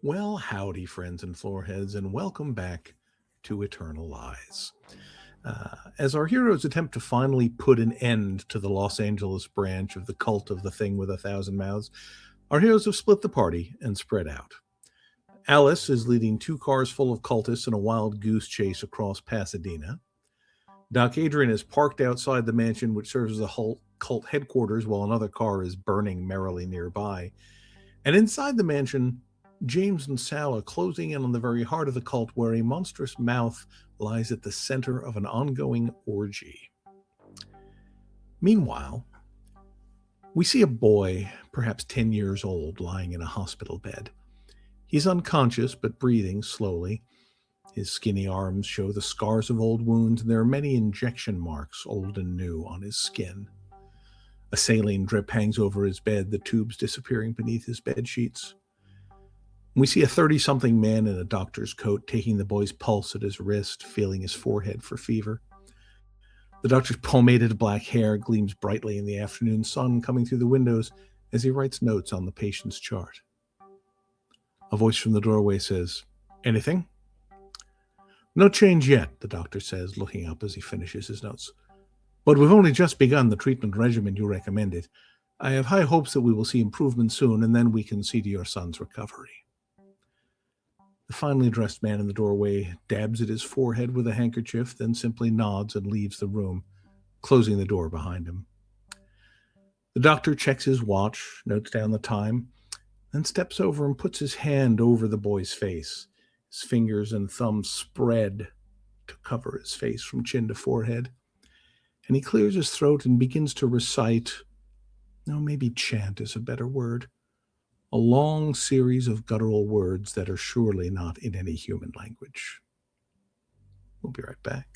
Well, howdy, friends and floorheads, and welcome back to Eternal Lies. As our heroes attempt to finally put an end to the Los Angeles branch of the cult of the Thing with a Thousand Mouths, our heroes have split the party and spread out. Alice is leading two cars full of cultists in a wild goose chase across Pasadena. Doc Adrian is parked outside the mansion, which serves as a cult headquarters, while another car is burning merrily nearby. And inside the mansion, James and Sal are closing in on the very heart of the cult, where a monstrous mouth lies at the center of an ongoing orgy. Meanwhile, we see a boy, perhaps 10 years old, lying in a hospital bed. He's unconscious but breathing slowly. His skinny arms show the scars of old wounds, and there are many injection marks, old and new, on his skin. A saline drip hangs over his bed, the tubes disappearing beneath his bed sheets. We see a 30-something man in a doctor's coat taking the boy's pulse at his wrist, feeling his forehead for fever. The doctor's pomaded black hair gleams brightly in the afternoon sun coming through the windows as he writes notes on the patient's chart. A voice from the doorway says, "Anything?" "No change yet," the doctor says, looking up as he finishes his notes. "But we've only just begun the treatment regimen you recommended. I have high hopes that we will see improvement soon, and then we can see to your son's recovery." The finely dressed man in the doorway dabs at his forehead with a handkerchief, then simply nods and leaves the room, closing the door behind him. The doctor checks his watch, notes down the time, then steps over and puts his hand over the boy's face. His fingers and thumbs spread to cover his face from chin to forehead. And he clears his throat and begins to recite, maybe chant is a better word, a long series of guttural words that are surely not in any human language. We'll be right back.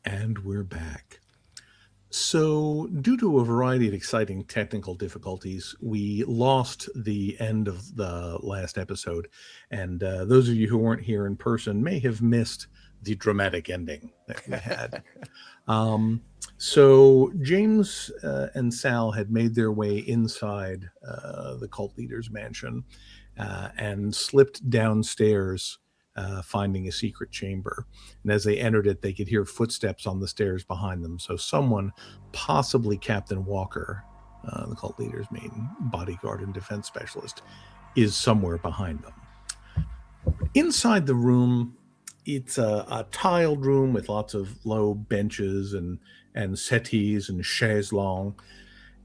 And we're back. So, due to a variety of exciting technical difficulties, we lost the end of the last episode. And those of you who weren't here in person may have missed the dramatic ending that we had. So, James and Sal had made their way inside the cult leader's mansion and slipped downstairs, finding a secret chamber. And as they entered it, they could hear footsteps on the stairs behind them. So someone, possibly Captain Walker, the cult leader's main bodyguard and defense specialist, is somewhere behind them. Inside the room, it's a tiled room with lots of low benches and settees and chaises longues.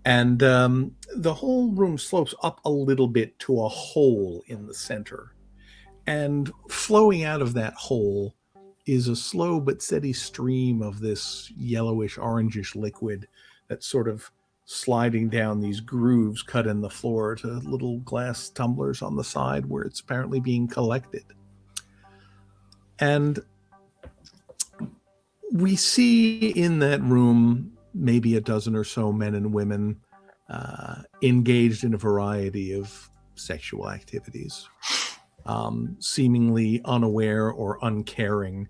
And the whole room slopes up a little bit to a hole in the center. And flowing out of that hole is a slow but steady stream of this yellowish, orangish liquid that's sort of sliding down these grooves cut in the floor to little glass tumblers on the side where it's apparently being collected. And we see in that room maybe a dozen or so men and women engaged in a variety of sexual activities. Seemingly unaware or uncaring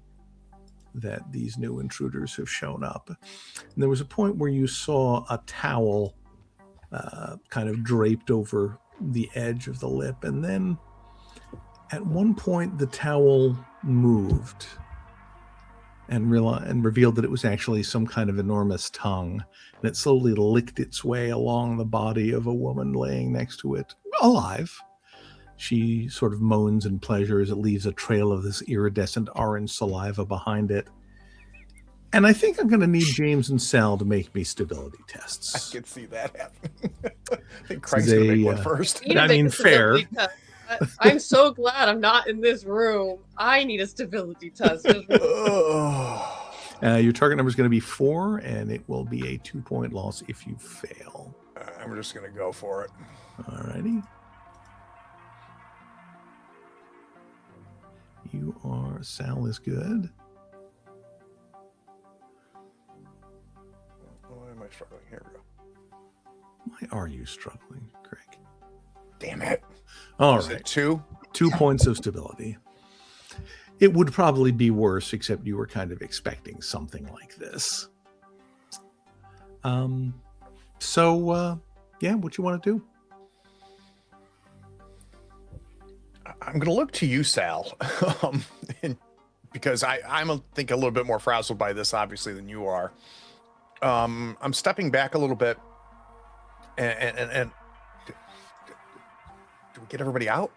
that these new intruders have shown up. And there was a point where you saw a towel kind of draped over the edge of the lip, and then at one point the towel moved and revealed that it was actually some kind of enormous tongue, and it slowly licked its way along the body of a woman laying next to it, alive. She sort of moans in pleasure as it leaves a trail of this iridescent orange saliva behind it. And I think I'm going to need James and Sal to make me stability I tests. can see that happening. I think This Craig's is going to make a, one first. I need to I make mean, a stability fair. test. I'm so glad I'm not in this room. I need a stability test. Your target number is going to be 4, and it will be a 2-point loss if you fail. I'm just going to go for it. Alrighty. Sal is good. Why am I struggling? Here we go. Why are you struggling, Craig? Damn it. All Is right. it 2? 2 points of stability. It would probably be worse, except you were kind of expecting something like this. Yeah, what you want to do? I'm going to look to you, Sal, because I'm a little bit more frazzled by this, obviously, than you are. I'm stepping back a little bit, and do we get everybody out?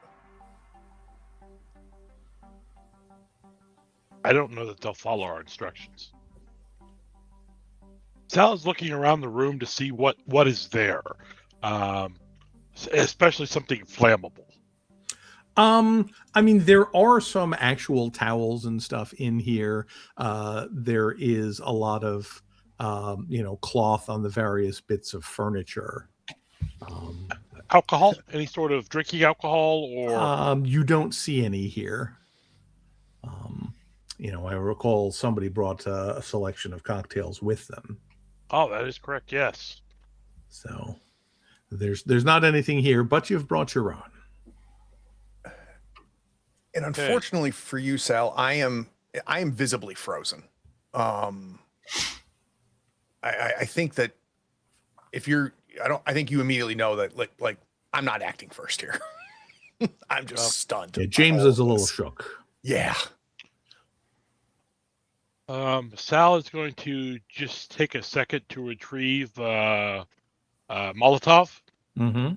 I don't know that they'll follow our instructions. Sal is looking around the room to see what is there, especially something flammable. I mean, there are some actual towels and stuff in here. There is a lot of, cloth on the various bits of furniture. Alcohol? Any sort of drinking alcohol, or you don't see any here. I recall somebody brought a selection of cocktails with them. Oh, that is correct. Yes. So there's not anything here, but you've brought your own. And unfortunately for you, Sal, I am visibly frozen. I think that I think you immediately know that like I'm not acting first here. I'm just stunned. Yeah, James is a little shook. Yeah. Sal is going to just take a second to retrieve Molotov. Mm-hmm.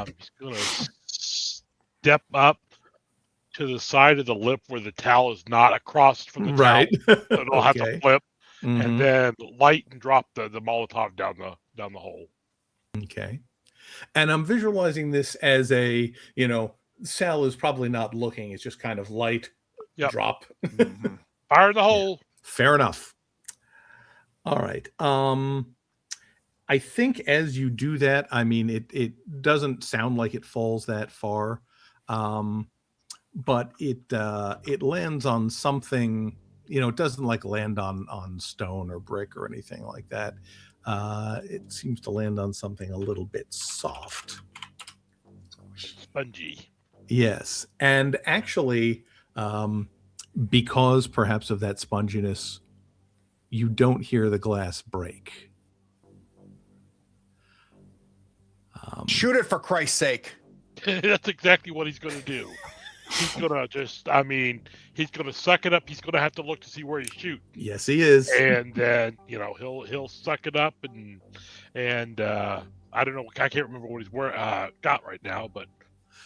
He's going to step up to the side of the lip where the towel is not across from the right. towel, so it'll have to flip, Mm-hmm. and then light and drop the Molotov down the hole. Okay. And I'm visualizing this as a, Sal is probably not looking. It's just kind of light, drop. Mm-hmm. Fire in the hole. Yeah. Fair enough. All right. I think as you do that, I mean, it doesn't sound like it falls that far, but it lands on something. It doesn't like land on stone or brick or anything like that. It seems to land on something a little bit soft, spongy. Yes, and actually, because perhaps of that sponginess, you don't hear the glass break. Shoot it, for Christ's sake. That's exactly what he's going to do. He's going to he's going to suck it up. He's going to have to look to see where he's shooting. Yes, he is. And then, he'll suck it up and I don't know. I can't remember what he's got right now, but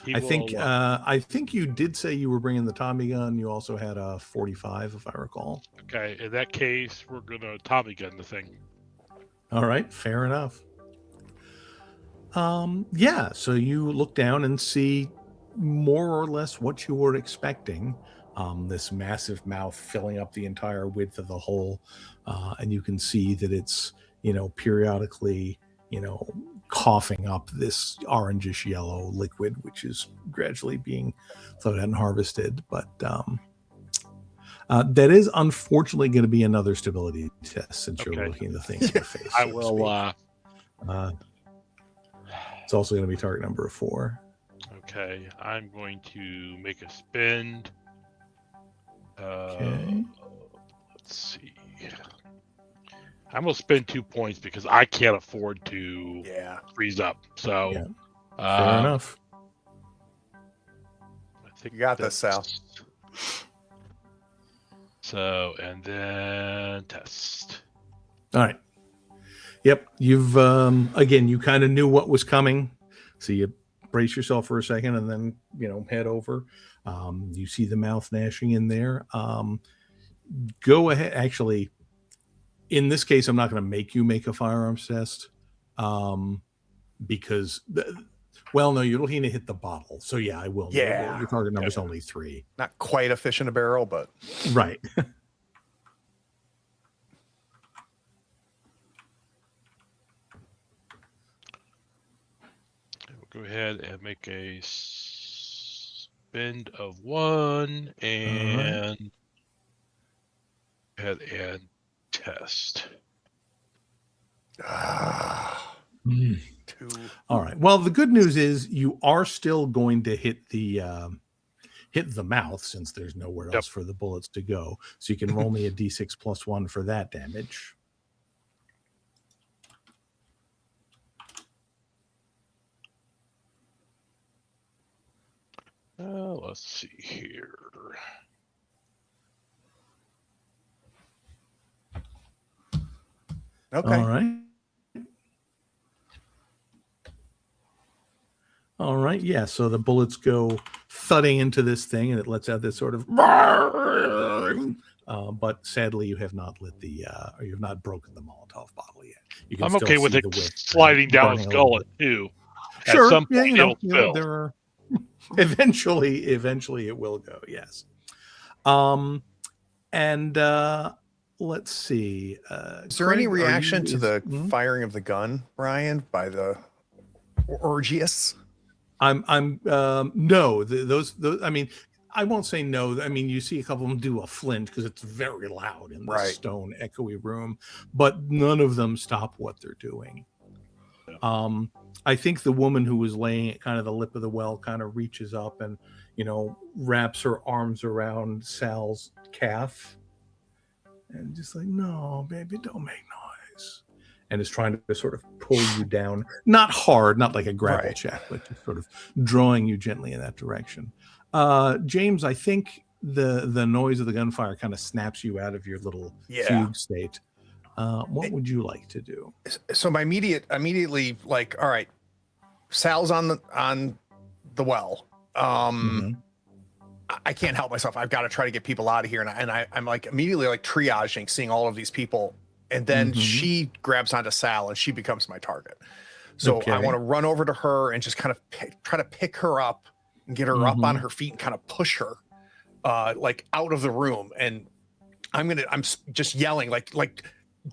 I think you did say you were bringing the Tommy gun. You also had a 45, if I recall. Okay. In that case, we're going to Tommy gun the thing. All right. Fair enough. Yeah. So you look down and see more or less what you were expecting. This massive mouth filling up the entire width of the hole. And you can see that it's, periodically, coughing up this orangish yellow liquid, which is gradually being thawed out and harvested. But that is unfortunately going to be another stability test since you're looking the thing in the face. I will. It's also going to be target number 4. Okay, I'm going to make a spend. Okay. Let's see. I'm going to spend 2 points because I can't afford to freeze up. So, fair enough. I think you got this, Sal. So, and then test. All right. Yep. You've, again, you kind of knew what was coming. So you brace yourself for a second and then, head over. You see the mouth gnashing in there. Go ahead. Actually, In this case, I'm not going to make you make a firearms test, because well, no, you'll need to hit the bottle. So yeah, I will. Yeah. Your target number is only 3. Not quite a fish in a barrel, but Right. We'll go ahead and make a spend of 1 and go ahead and test. 2. All right. Well, the good news is you are still going to hit the mouth, since there's nowhere else for the bullets to go. So you can roll me a d6 plus 1 for that damage. Let's see here. Okay. All right. All right. Yeah. So the bullets go thudding into this thing, and it lets out this sort of. But sadly, you have not lit the, or you have not broken the Molotov bottle yet. You can I'm still okay with see it the wick sliding down burning his a little gullet too. Sure. At some Yeah, point, it'll fill. there are eventually it will go. Yes. And let's see. Is there any Craig, are reaction you- to the Hmm? firing of the gun, Brian, by the Orgius? I'm no, those I mean, I won't say no. I mean, you see a couple of them do a flinch because it's very loud in the Right. stone echoey room, but none of them stop what they're doing. I think the woman who was laying at kind of the lip of the well kind of reaches up and, wraps her arms around Sal's calf and just like, no, baby, don't make noise. And is trying to sort of pull you down, not hard, not like a grapple Right. check, but just sort of drawing you gently in that direction. James, I think the noise of the gunfire kind of snaps you out of your little fugue state. What would you like to do? So my immediately like, all right, Sal's on the well. Mhm. I can't help myself. I've got to try to get people out of here. And I'm like immediately like triaging, seeing all of these people. And then Mhm. she grabs onto Sal and she becomes my target. So Okay. I want to run over to her and just kind of try to pick her up and get her up on her feet and kind of push her like out of the room. And I'm just yelling like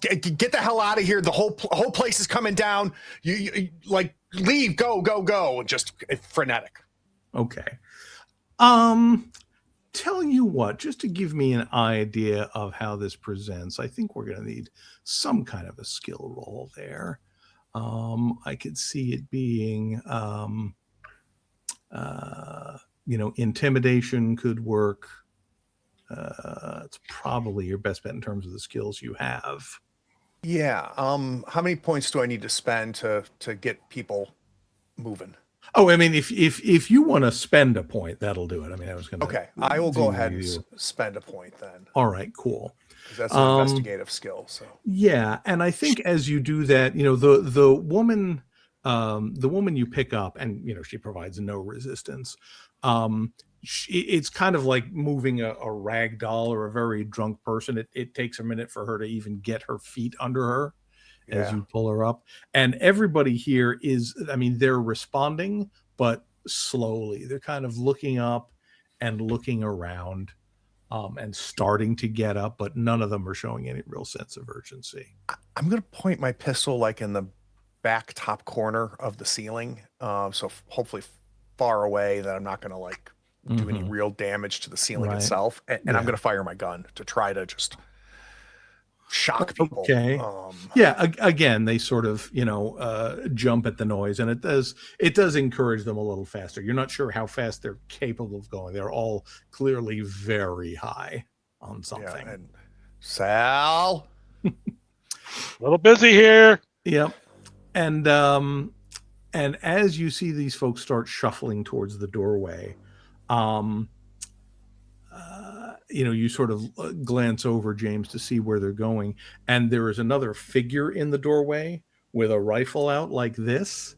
get the hell out of here. The whole place is coming down. You like leave, go, and just frenetic. Okay. Tell you what, just to give me an idea of how this presents, I think we're going to need some kind of a skill roll there. I could see it being, intimidation could work. It's probably your best bet in terms of the skills you have. Yeah. How many points do I need to spend to get people moving? Oh, I mean, if you want to spend a point, that'll do it. I mean, I was going to. Okay, I will go ahead and spend a point then. All right, cool. Because that's an investigative skill. So yeah, and I think as you do that, the woman you pick up, and she provides no resistance. It's kind of like moving a rag doll or a very drunk person. It takes a minute for her to even get her feet under her as you pull her up. And everybody here they're responding, but slowly. They're kind of looking up and looking around and starting to get up, but none of them are showing any real sense of urgency. I'm going to point my pistol like in the back top corner of the ceiling. So hopefully far away that I'm not going to like do any real damage to the ceiling itself. And I'm going to fire my gun to try to just shock people. Okay. Again, they sort of, jump at the noise, and it does encourage them a little faster. You're not sure how fast they're capable of going. They're all clearly very high on something. Yeah, and Sal, A little busy here. Yep. And as you see these folks start shuffling towards the doorway, you sort of glance over, James, to see where they're going. And there is another figure in the doorway with a rifle out like this.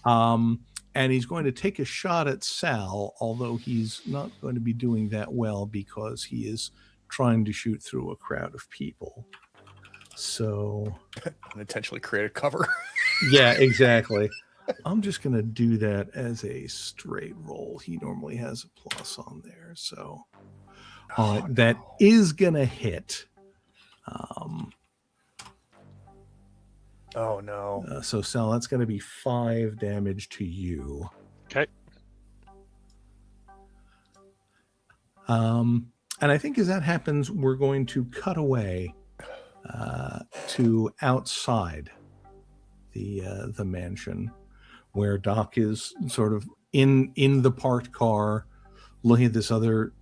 And he's going to take a shot at Sal, although he's not going to be doing that well because he is trying to shoot through a crowd of people. So Unintentionally created cover. yeah, exactly. I'm just going to do that as a straight roll. He normally has a plus on there. So all right, that is going to hit. Oh no. So Sal, that's going to be 5 damage to you. Okay. And I think as that happens, we're going to cut away to outside the mansion, where Doc is sort of in the parked car, looking at this other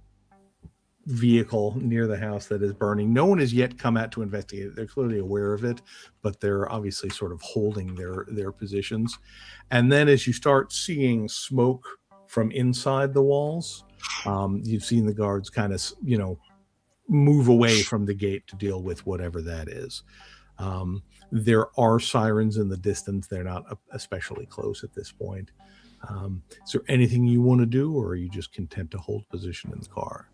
vehicle near the house that is burning. No one has yet come out to investigate it. They're clearly aware of it, but they're obviously sort of holding their positions. And then as you start seeing smoke from inside the walls, you've seen the guards kind of, move away from the gate to deal with whatever that is. There are sirens in the distance. They're not especially close at this point. Is there anything you want to do, or are you just content to hold position in the car?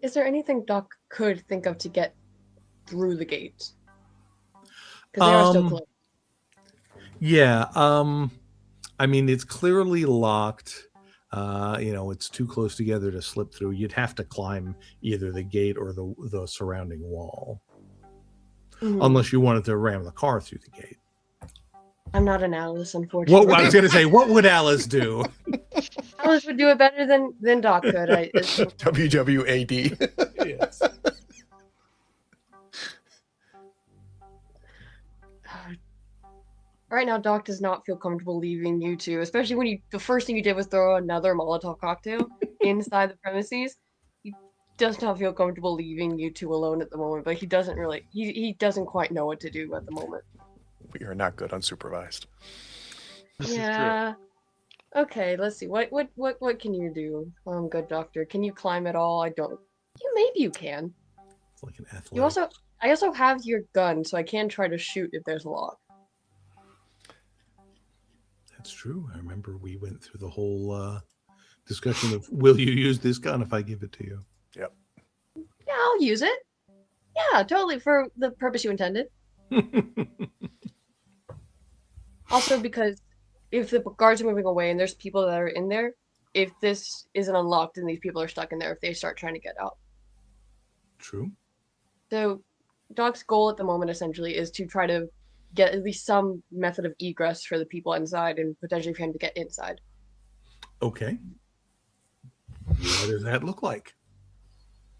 Is there anything Doc could think of to get through the gate? Because they are still closed. Yeah. I mean, it's clearly locked. It's too close together to slip through. You'd have to climb either the gate or the surrounding wall. Mm-hmm. Unless you wanted to ram the car through the gate. I'm not an Alice, unfortunately. What I was going to say, what would Alice do? Alice would do it better than Doc could. WWAD. Yes. Right now, Doc does not feel comfortable leaving you two, especially when the first thing you did was throw another Molotov cocktail inside the premises. He does not feel comfortable leaving you two alone at the moment, but he doesn't really, he doesn't quite know what to do at the moment. We are not good unsupervised. This yeah. Okay, let's see. What can you do? Good doctor. Can you climb at all? I don't. Maybe you can. It's like an athlete. I also have your gun, so I can try to shoot if there's a lock. That's true. I remember we went through the whole discussion of, will you use this gun if I give it to you? Yep. Yeah, I'll use it. Yeah, totally, for the purpose you intended. Also, because if the guards are moving away and there's people that are in there, if this isn't unlocked and these people are stuck in there, if they start trying to get out. True. So Doc's goal at the moment essentially is to try to get at least some method of egress for the people inside and potentially for him to get inside. Okay. What does that look like?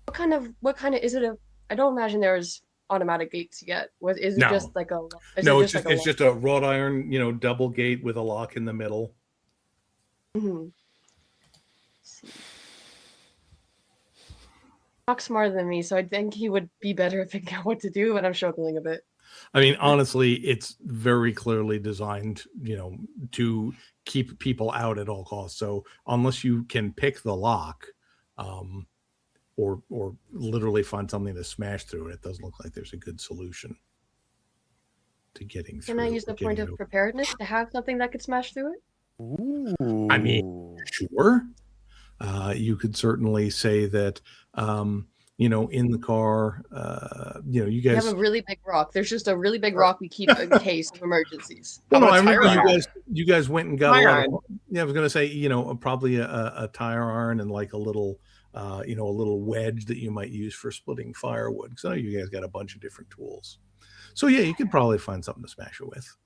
What kind of is it? I don't imagine there's automatic gates yet. Is it just like a? No, it's just a wrought iron, double gate with a lock in the middle. Mm-hmm. Doc's smarter than me, so I think he would be better at figuring out what to do, but I'm struggling a bit. I mean, honestly, it's very clearly designed, to keep people out at all costs. So unless you can pick the lock, or literally find something to smash through it doesn't look like there's a good solution to getting through. Can I use the point of preparedness to have something that could smash through it? Ooh. I mean, sure. You could certainly say that, in the car, you guys have a really big rock. There's just a really big rock we keep in case of emergencies. Well, no, I remember you guys went and got tire a lot of, I was going to say, probably a tire iron and like a little wedge that you might use for splitting firewood. Because I know you guys got a bunch of different tools. So yeah, you could probably find something to smash it with.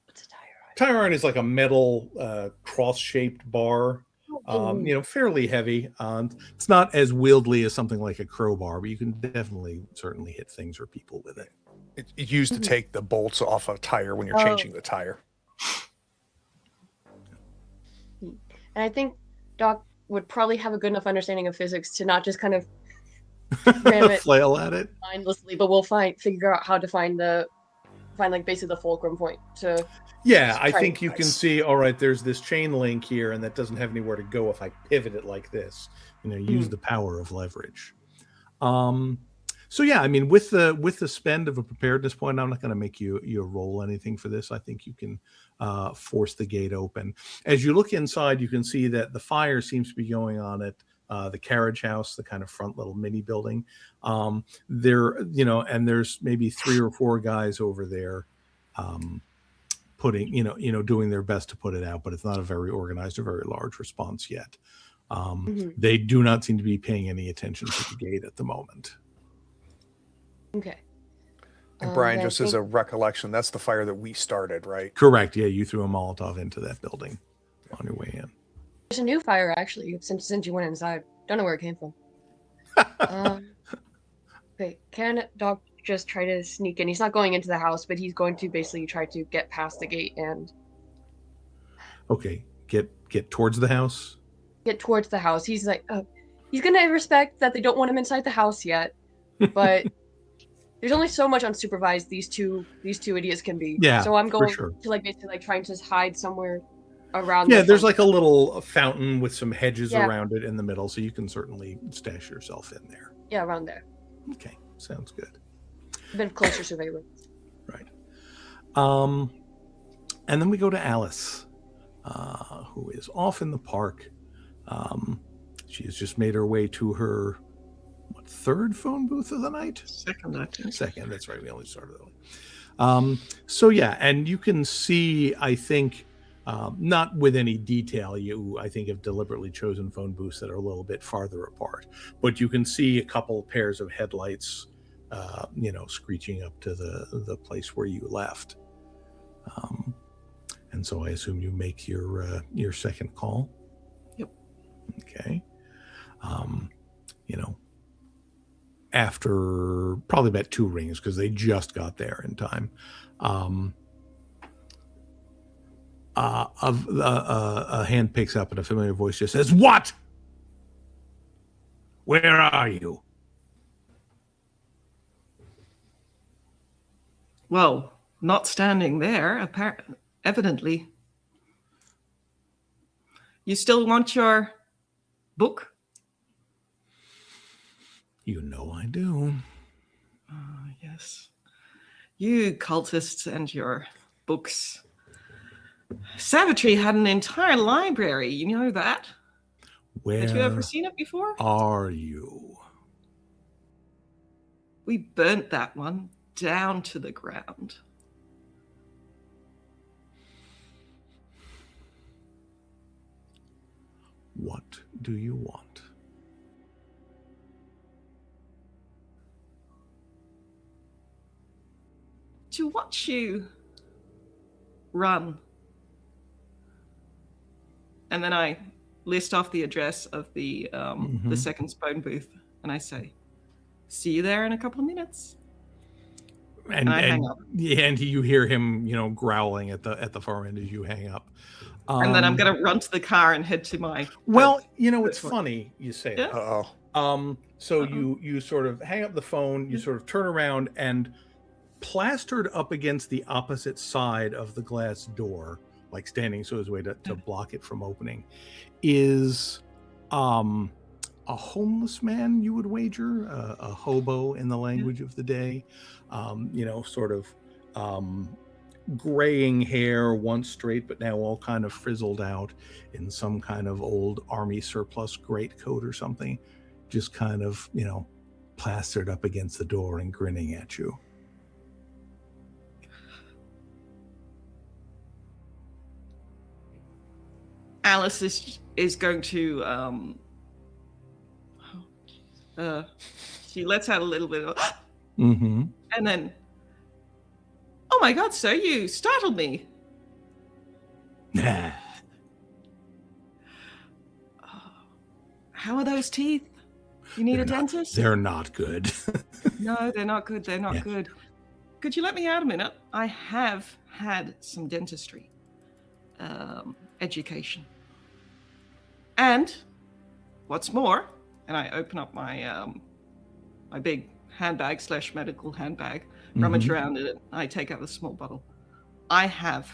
What's a tire iron? Tire iron is like a metal cross-shaped bar. Fairly heavy. It's not as wieldly as something like a crowbar, but you can certainly hit things or people with it. It's used to take the bolts off a tire when you're changing the tire. And I think Doc would probably have a good enough understanding of physics to not just kind of ram it flail at it mindlessly, but we'll figure out how to find basically the fulcrum point to. Yeah, I think you can see, all right, there's this chain link here, and that doesn't have anywhere to go if I pivot it like this. Use the power of leverage. So yeah, I mean, with the spend of a preparedness point, I'm not going to make you roll anything for this. I think you can force the gate open. As you look inside, you can see that the fire seems to be going on at the carriage house, the kind of front little mini building. There, and there's maybe 3 or 4 guys over there, putting, doing their best to put it out, but it's not a very organized or very large response yet. They do not seem to be paying any attention to the gate at the moment. Okay. And Brian, just as a recollection, that's the fire that we started, right? Correct. Yeah, you threw a Molotov into that building on your way in. There's a new fire, actually, since you went inside. Don't know where it came from. Okay, can Doc just try to sneak in? He's not going into the house, but he's going to basically try to get past the gate and... Okay, get towards the house? Get towards the house. He's like, he's going to respect that they don't want him inside the house yet, but... There's only so much unsupervised these two idiots can be. Yeah, so I'm going sure. to basically trying to hide somewhere around. Yeah, there's like a little fountain with some hedges Yeah. around it in the middle, so you can certainly stash yourself in there. Yeah, around there. Okay, sounds good. A bit of closer surveillance. Right. And then we go to Alice, who is off in the park. She has just made her way to her 3rd phone booth of the night? Second, I think. Second, that's right. We only started early. So yeah, and you can see, I think, not with any detail, I think have deliberately chosen phone booths that are a little bit farther apart, but you can see a couple pairs of headlights, screeching up to the place where you left. And so I assume you make your second call. Yep. Okay. After probably about 2 rings, because they just got there in time, a hand picks up and a familiar voice just says, "What? Where are you?" Well, not standing there, evidently. You still want your book? You know I do. Yes. You cultists and your books. Savagery had an entire library. You know that? Where Had you ever seen it before? are you? We burnt that one down to the ground. What do you want? To watch you run. And then I list off the address of the second phone booth, and I say, "See you there in a couple of minutes." And I hang up. Yeah, and you hear him, growling at the far end as you hang up. And then I'm gonna run to the car and head to my. Well, it's funny you say Yeah. that. So you sort of hang up the phone, you sort of turn around, and plastered up against the opposite side of the glass door, like standing so his way to block it from opening, is a homeless man, you would wager, a hobo in the language of the day, sort of graying hair, once straight but now all kind of frizzled out in some kind of old army surplus greatcoat or something, just kind of plastered up against the door and grinning at you. Alice is going to she lets out a little bit of Mm-hmm. and then, "Oh my God, sir, you startled me." Nah. How are those teeth? You need They're a not- dentist? They're not good. No, they're not good. They're not Yeah. good. Could you let me out a minute? I have had some dentistry education. And what's more, and I open up my my big handbag / medical handbag, rummage around in it, I take out a small bottle. I have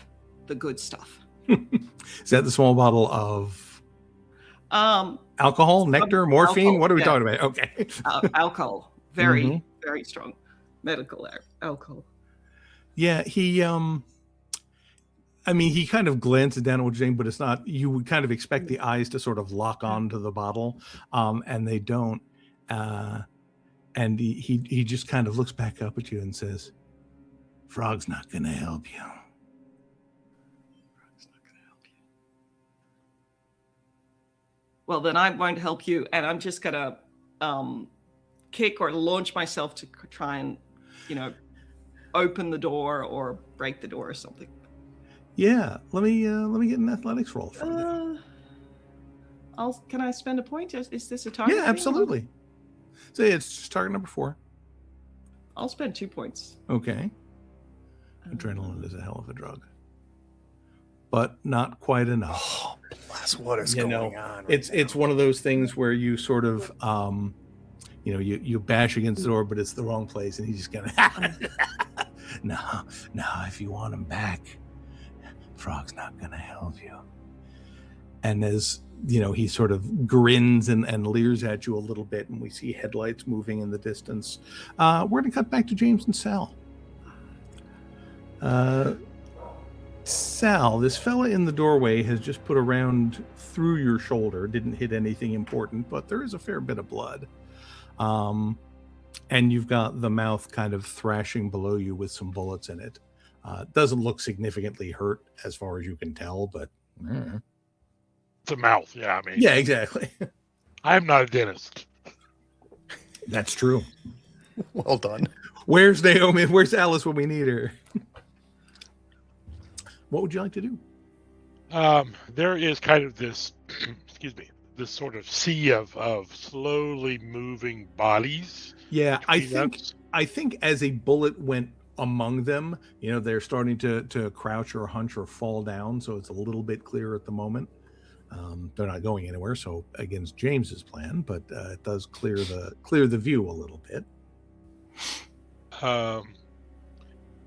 the good stuff. Is that the small bottle of alcohol, nectar, morphine? alcohol, What are we yeah. talking about? Okay. Alcohol. Very, very strong medical alcohol. Yeah, he I mean, he kind of glances down at what you're saying, but it's not. You would kind of expect the eyes to sort of lock onto the bottle, and they don't. And he just kind of looks back up at you and says, "Frog's not going to help you. Frog's not going to help you." Well, then I won't help you, and I'm just gonna kick or launch myself to try and, open the door or break the door or something. Yeah, let me get an athletics roll from you. Can I spend a point? Is this a target? Yeah, thing? absolutely. So it's just target number 4. I'll spend 2 points. Okay. Adrenaline is a hell of a drug, but not quite enough. Oh, bless, what is going on? Right It's one of those things where you sort of you bash against the door, but it's the wrong place, and he's just gonna no, if you want him back, Frog's not gonna help you. And as he sort of grins and leers at you a little bit, and we see headlights moving in the distance. We're gonna cut back to James and Sal. Sal, this fella in the doorway has just put a round through your shoulder. Didn't hit anything important, but there is a fair bit of blood. And you've got the mouth kind of thrashing below you with some bullets in it. Doesn't look significantly hurt as far as you can tell, but It's a mouth. Yeah, I mean. yeah, exactly. I'm not a dentist. That's true. Well done. Where's Naomi? Where's Alice when we need her? What would you like to do? There is kind of this, this sort of sea of slowly moving bodies. Yeah, I between think as a bullet went among them, they're starting to crouch or hunch or fall down, so it's a little bit clearer at the moment. They're not going anywhere, so against James's plan, but it does clear the view a little bit.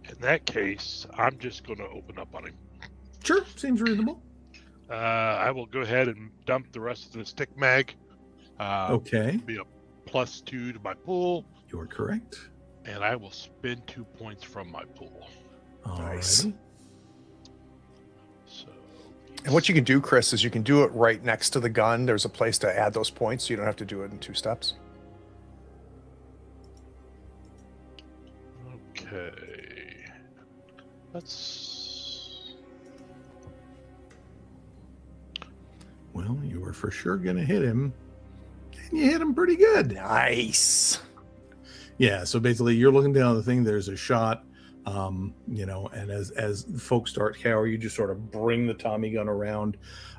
In that case, I'm just going to open up on him. Sure, seems reasonable. I will go ahead and dump the rest of the stick mag. Okay. Be a +2 to my pool. You're correct. And I will spend 2 points from my pool. Nice. Alrighty. So, And what you can do, Chris, is you can do it right next to the gun. There's a place to add those points, so you don't have to do it in 2 steps. okay. Well, you were for sure going to hit him. And you hit him pretty good. Nice. Yeah, so basically you're looking down the thing, there's a shot, and as folks start cower, you just sort of bring the Tommy gun around,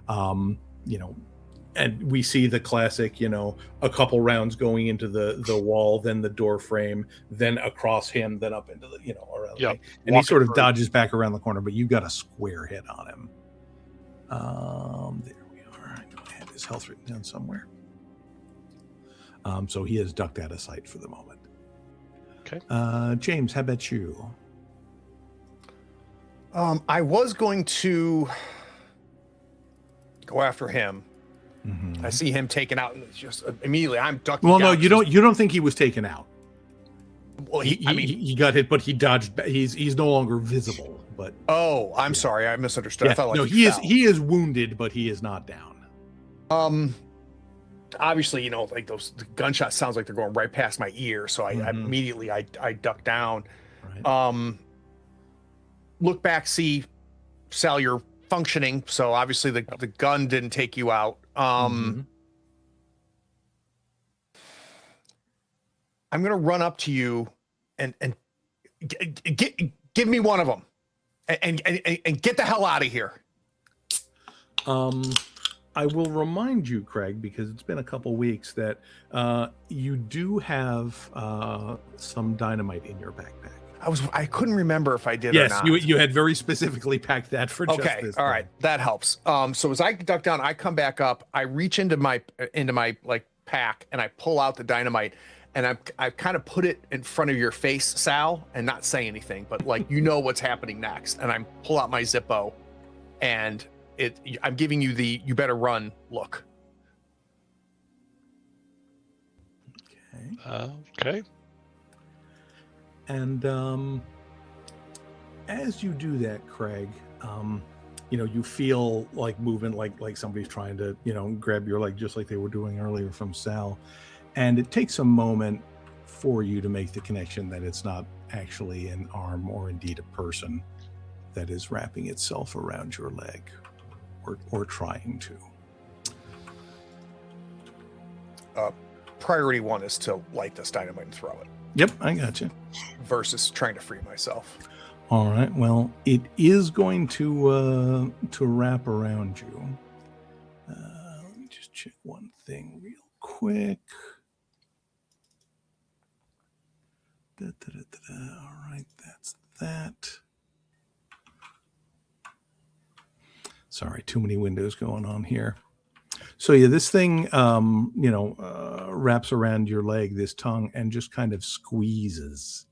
and we see the classic, a couple rounds going into the wall, then the door frame, then across him, then up into the, around the Yep. thing. And he Walk sort it of through. dodges back around the corner, but you got a square hit on him. There we are. I know I had his health written down somewhere. So he is ducked out of sight for the moment. Okay. James, how about you? I was going to go after him. Mm-hmm. I see him taken out, and it's just immediately I'm ducking. Well, no, down. you don't think he was taken out. Well, He got hit, but he dodged. He's no longer visible. But oh, I'm sorry, I misunderstood. I yeah, felt like no, fell. he is wounded, but he is not down. Obviously, like the gunshot sounds like they're going right past my ear, so I immediately I duck down. Right. Look back, see Sal, you're functioning, so obviously the gun didn't take you out. I'm gonna run up to you and give me one of them and get the hell out of here. I will remind you, Craig, because it's been a couple weeks, that you do have some dynamite in your backpack. I couldn't remember if I did Yes, or not. you had very specifically packed that for just this. All thing. right, that helps. So as I duck down, I come back up, I reach into my like pack, and I pull out the dynamite, and I kind of put it in front of your face, Sal, and not say anything, but like what's happening next. And I pull out my Zippo, and I'm giving you the "you better run" look. Okay. Okay. And as you do that, Craig, You feel like movement, like somebody's trying to, grab your leg, just like they were doing earlier from Sal. And it takes a moment for you to make the connection that it's not actually an arm or indeed a person that is wrapping itself around your leg, or trying to. Priority 1 is to light this dynamite and throw it. Yep, I got you. Versus trying to free myself. All right. Well, it is going to wrap around you. Let me just check one thing real quick. All right, that's that. Sorry, too many windows going on here. So yeah, this thing, wraps around your leg, this tongue, and just kind of squeezes.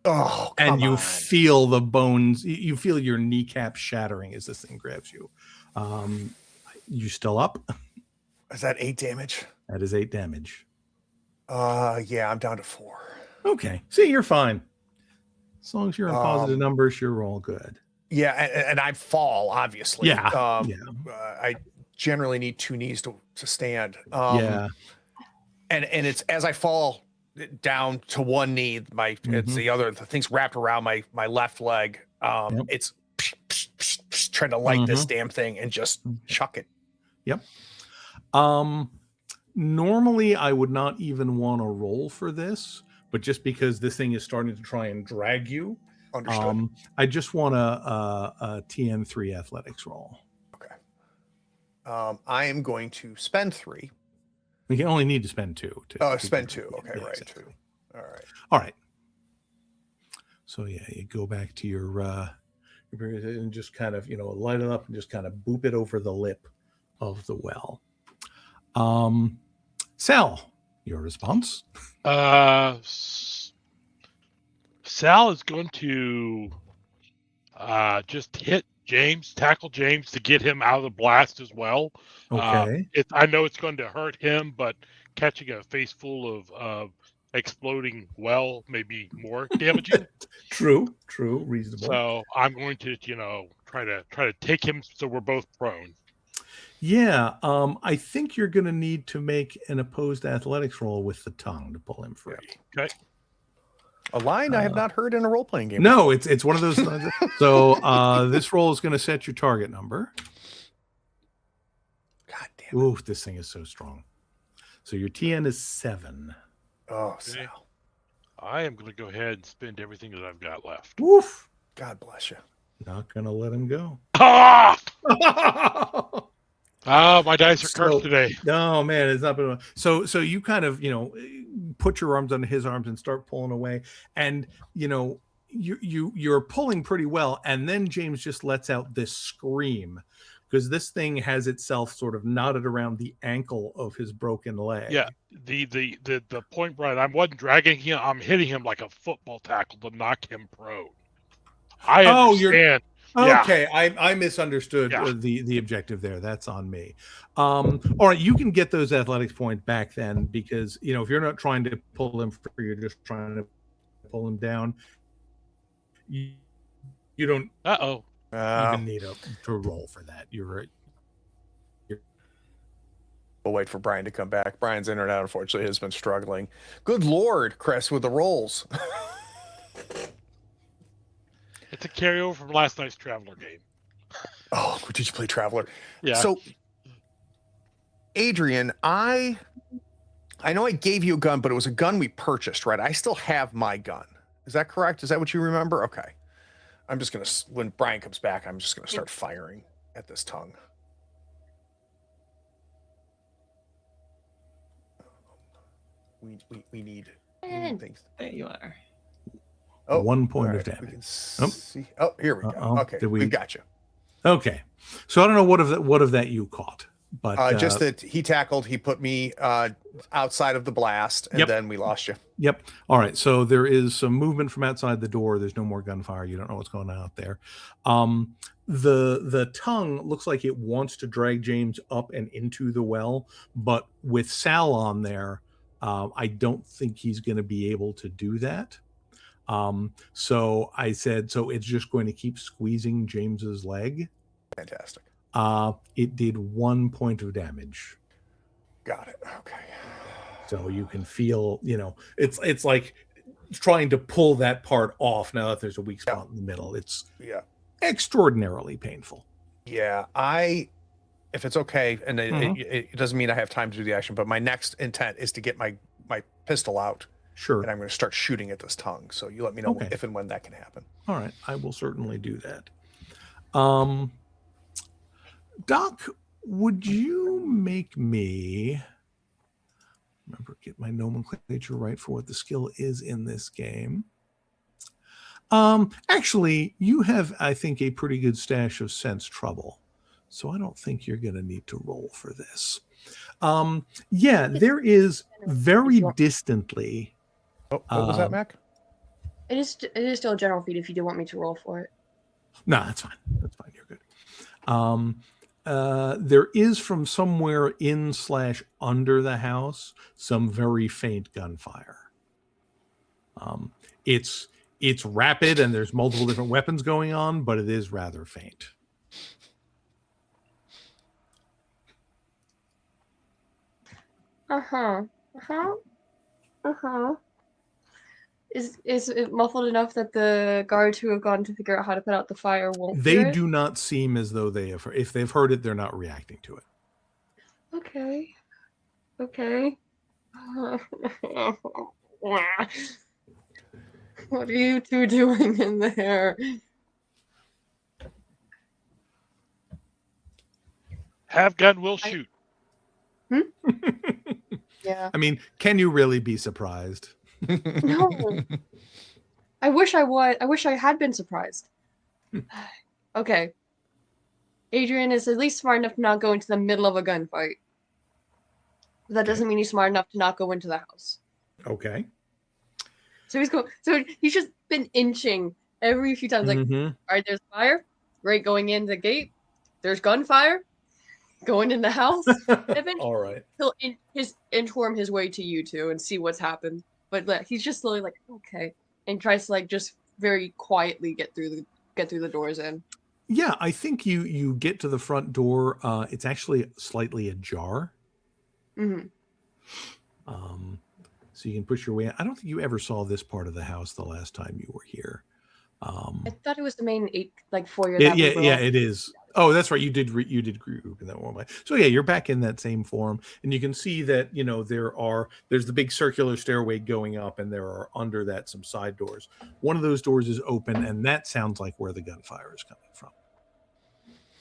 Oh, and you on. feel the bones. You feel your kneecap shattering as this thing grabs you. You still up? Is that 8 damage? That is 8 damage. Yeah, I'm down to 4. Okay. See, you're fine. As long as you're in positive numbers, you're all good. Yeah, and I fall, obviously. Yeah. I generally need 2 knees to stand. Yeah. And it's as I fall down to 1 knee, it's the thing's wrapped around my left leg. It's trying to light this damn thing and just chuck it. Yep. Normally I would not even want to roll for this, but just because this thing is starting to try and drag you, Understood. I just want a TN3 athletics roll. Okay. I am going to spend 3. You only need to spend 2. Spend 2. Okay, yeah, right. Exactly. 2. All right. So yeah, you go back to your and just kind of light it up and just kind of boop it over the lip of the well. Sal, your response? Sal is going to just tackle James to get him out of the blast as well. Okay. I know it's going to hurt him, but catching a face full of exploding well may be more damaging. True, reasonable. So I'm going to, try to take him so we're both prone. Yeah, I think you're going to need to make an opposed athletics roll with the tongue to pull him free. Okay. A line I have not heard in a role-playing game. No, it's one of those. So this roll is going to set your target number. God damn it. Ooh, this thing is so strong. So your TN is 7. Oh, Okay. Sal. I am going to go ahead and spend everything that I've got left. Woof. God bless you. Not going to let him go. Ah! My dice are cursed today. No, man, it's not been. So you kind of, put your arms under his arms and start pulling away, and you're pulling pretty well, and then James just lets out this scream because this thing has itself sort of knotted around the ankle of his broken leg. Yeah, the point, Brian, I wasn't dragging him. I'm hitting him like a football tackle to knock him prone. I understand. Okay, I misunderstood the objective there. That's on me. All right, you can get those athletics points back then because if you're not trying to pull him free, you're just trying to pull him down. You don't even need to roll for that. We'll wait for Brian to come back. Brian's internet, unfortunately, has been struggling. Good Lord, Chris, with the rolls. It's a carryover from last night's Traveler game. Oh, did you play Traveler? Yeah. So, Adrian, I know I gave you a gun, but it was a gun we purchased, right? I still have my gun. Is that correct? Is that what you remember? Okay. I'm just going to, when Brian comes back, I'm just going to start firing at this tongue. We need things. There you are. Oh, 1 point of right, damage. we can see. Oh, here we go. Okay, we got you. Okay, so I don't know what of that you caught, but just that he tackled. He put me outside of the blast, and then we lost you. Yep. All right. So there is some movement from outside the door. There's no more gunfire. You don't know what's going on out there. The tongue looks like it wants to drag James up and into the well, but with Sal on there, I don't think he's going to be able to do that. So I said, so it's just going to keep squeezing James's leg. Fantastic. It did 1 point of damage. Got it. Okay. So you can feel, it's like trying to pull that part off now that there's a weak spot in the middle. It's extraordinarily painful. Yeah, if it's okay, and it doesn't mean I have time to do the action, but my next intent is to get my pistol out. Sure. And I'm going to start shooting at this tongue. So you let me know if and when that can happen. All right. I will certainly do that. Doc, would you make me get my nomenclature right for what the skill is in this game? Actually, you have, I think, a pretty good stash of sense trouble. So I don't think you're going to need to roll for this. There is very distantly. Oh, what was that, Mac? It is still a general feat if you do want me to roll for it. No, that's fine. That's fine. You're good. There is from somewhere in/under the house some very faint gunfire. It's rapid and there's multiple different weapons going on, but it is rather faint. Is it muffled enough that the guards who have gone to figure out how to put out the fire won't They hear it? do not seem as though they have. If they've heard it, they're not reacting to it. Okay. What are you two doing in there? Have gun, will shoot. Yeah. I mean, can you really be surprised? No. I wish I was. I wish I had been surprised. Okay. Adrian is at least smart enough to not go into the middle of a gunfight. That doesn't mean he's smart enough to not go into the house. Okay. So he's just been inching every few times. Like, all right, there's fire. Great, going in the gate. There's gunfire. Going in the house. Eventually, All right. He'll inform his way to you two and see what's happened. But he's just slowly like, okay, and tries to just very quietly get through the doors in. Yeah, I think you get to the front door. It's actually slightly ajar. Mm-hmm. So you can push your way in. I don't think you ever saw this part of the house the last time you were here. I thought it was the main foyer. Yeah, it is. Oh, that's right. You did group in that one way. So yeah, you're back in that same form, and you can see that there's the big circular stairway going up, and there are under that some side doors. One of those doors is open, and that sounds like where the gunfire is coming from.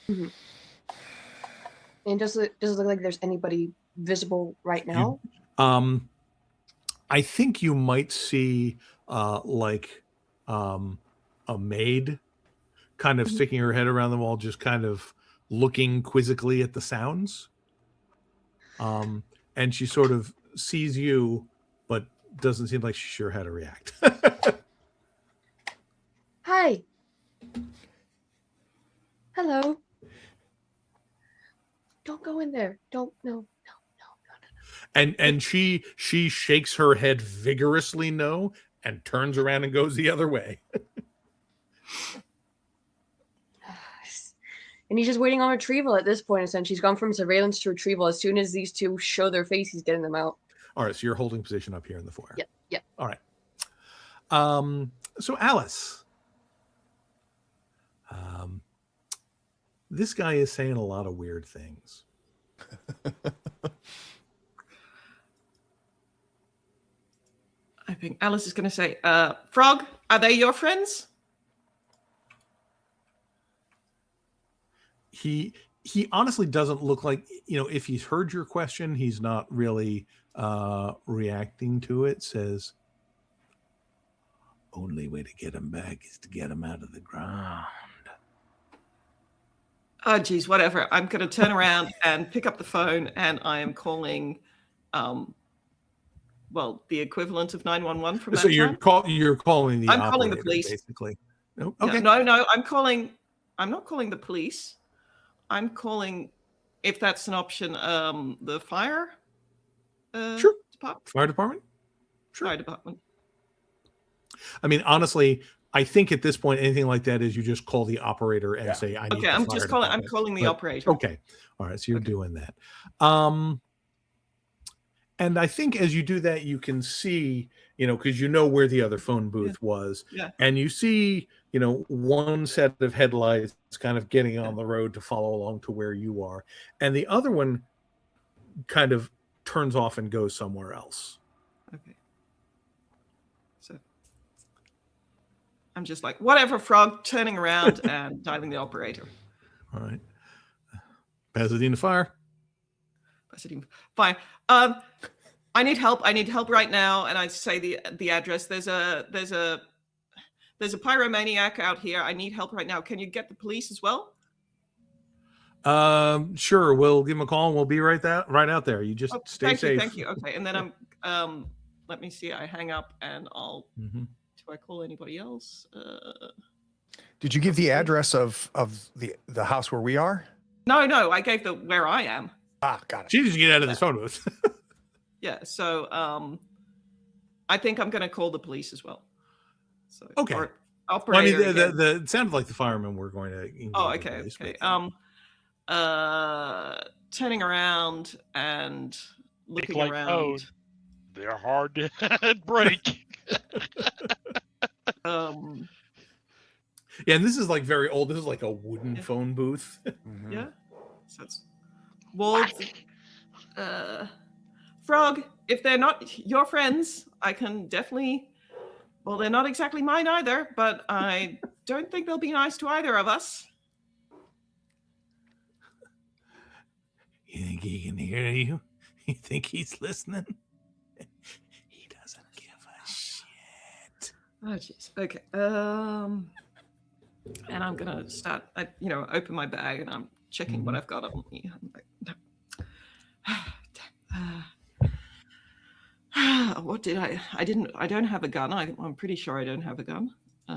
Mm-hmm. And does it look like there's anybody visible right now? I think you might see a maid kind of sticking her head around the wall, just kind of looking quizzically at the sounds. And she sort of sees you, but doesn't seem like she's sure how to react. Hi. Hello. Don't go in there. Don't. No. And she shakes her head vigorously no, and turns around and goes the other way. And he's just waiting on retrieval at this point. Essentially, she's gone from surveillance to retrieval. As soon as these two show their face, he's getting them out. All right, so you're holding position up here in the foyer. Yep. All right. So Alice, this guy is saying a lot of weird things. I think Alice is going to say, Frog, are they your friends? He honestly doesn't look like, if he's heard your question, he's not really reacting to it. Says, only way to get him back is to get him out of the ground. Oh, geez, whatever. I'm going to turn around and pick up the phone, and I am calling, the equivalent of 911 from that So time. you're calling the I'm calling the operator, police. basically. No, okay. No, I'm not calling the police. I'm calling, if that's an option, the fire Sure. department. Fire department? Sure. Fire department. I mean, honestly, I think at this point, anything like that is you just call the operator and say, "I need." Okay, I'm calling the operator. Okay, all right. So you're doing that. And I think as you do that, you can see, because you know where the other phone booth was, and you see, one set of headlights kind of getting on the road to follow along to where you are, and the other one kind of turns off and goes somewhere else. Okay. So I'm just like, whatever, Frog, turning around and dialing the operator. All right. Pasadena Fire. Fine. I need help. I need help right now. And I say the address. There's a pyromaniac out here. I need help right now. Can you get the police as well? Sure. We'll give him a call and we'll be right out there. You just stay safe. Thank you. Okay. And then let me see. I hang up and I'll. Mm-hmm. Do I call anybody else? Did you give the address of the house where we are? No. I gave where I am. Ah, got it. She needs to get out of this phone booth. Yeah. So I think I'm going to call the police as well. So okay. Operator. It sounded like the firemen were going to. Oh, okay. Turning around and looking around. Code. They're hard to break. Yeah, and this is like very old. This is like a wooden phone booth. Mm-hmm. Yeah. So it's walls. Frog, if they're not your friends, I can definitely. Well, they're not exactly mine either, but I don't think they'll be nice to either of us. You think he can hear you? You think he's listening? He doesn't give a shit. Oh, jeez. Okay. And I'm gonna start. Open my bag and I'm checking what I've got on me. I'm like, no. What did I don't have a gun. I'm pretty sure I don't have a gun. I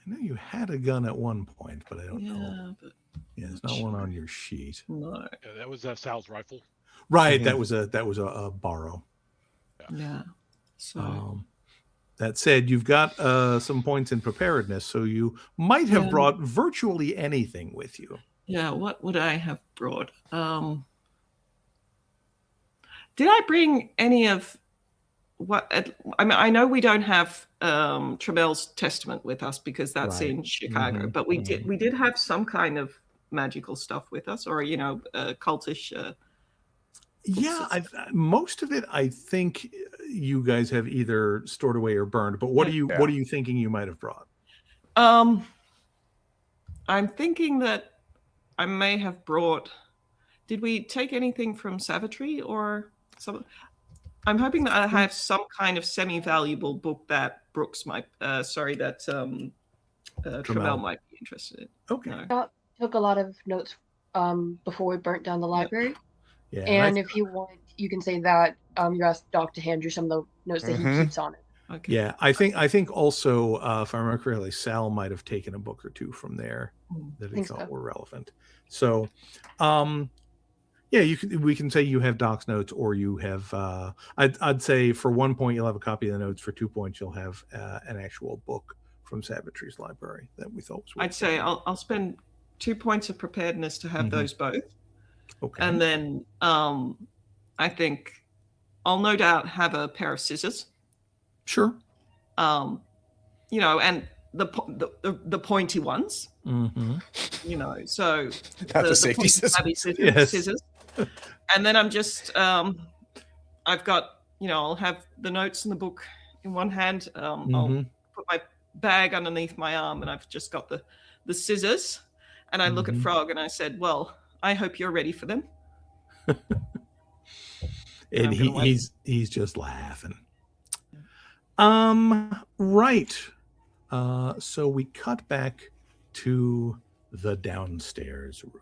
know you had a gun at one point, but I don't know. But there's not one on your sheet. No. Yeah, that was Sal's rifle. Right, that was a borrow. Yeah. So that said, you've got some points in preparedness, so you might have brought virtually anything with you. Yeah, what would I have brought? Did I bring any of what? I mean, I know we don't have Tramel's Testament with us because that's in Chicago, but we did have some kind of magical stuff with us, or cultish. Most of it, I think you guys have either stored away or burned. But what are you thinking you might have brought? I'm thinking that I may have brought. Did we take anything from Savitry or something? I'm hoping that I have some kind of semi-valuable book that Brooks might. Tramel might be interested in. Okay. No. Took a lot of notes before we burnt down the library. Yeah. And if you want, you can say that you asked Doc to hand you some of the notes that he keeps on it. Okay. Yeah, I think also, if I remember correctly, Sal might have taken a book or two from there that he thought were relevant. So, we can say you have Doc's notes, or you have. I'd say for 1 point you'll have a copy of the notes. For 2 points you'll have an actual book from Savitry's library that we thought was. I'd say I'll spend 2 points of preparedness to have those both. Okay. And then I think I'll no doubt have a pair of scissors. Sure. And the pointy ones. Mm-hmm. So that's a safety scissors. And then I'm just I've got I'll have the notes in the book in one hand. I'll put my bag underneath my arm, and I've just got the scissors. And I look at Frog and I said, "Well, I hope you're ready for them." And he's just laughing. Right. So we cut back to the downstairs room.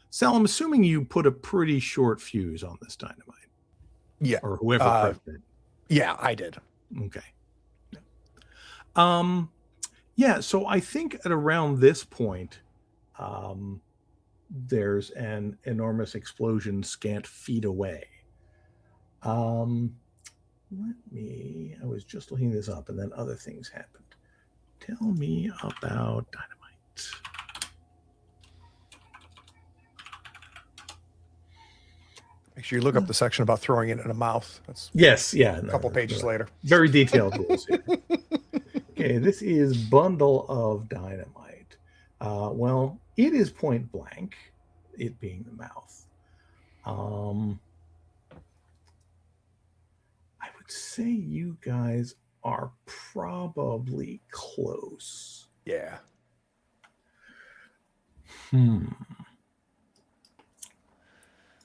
Sal, I'm assuming you put a pretty short fuse on this dynamite. Yeah. Or whoever prepped it. Yeah, I did. Okay. So I think at around this point, there's an enormous explosion scant feet away. I was just looking this up and then other things happened. Tell me about dynamite. Make sure you look up the section about throwing it in a mouth. That's Yes, yeah. a couple pages later. Very detailed rules here. Okay, this is bundle of dynamite. Well, it is point blank, it being the mouth. I would say you guys are probably close. Yeah.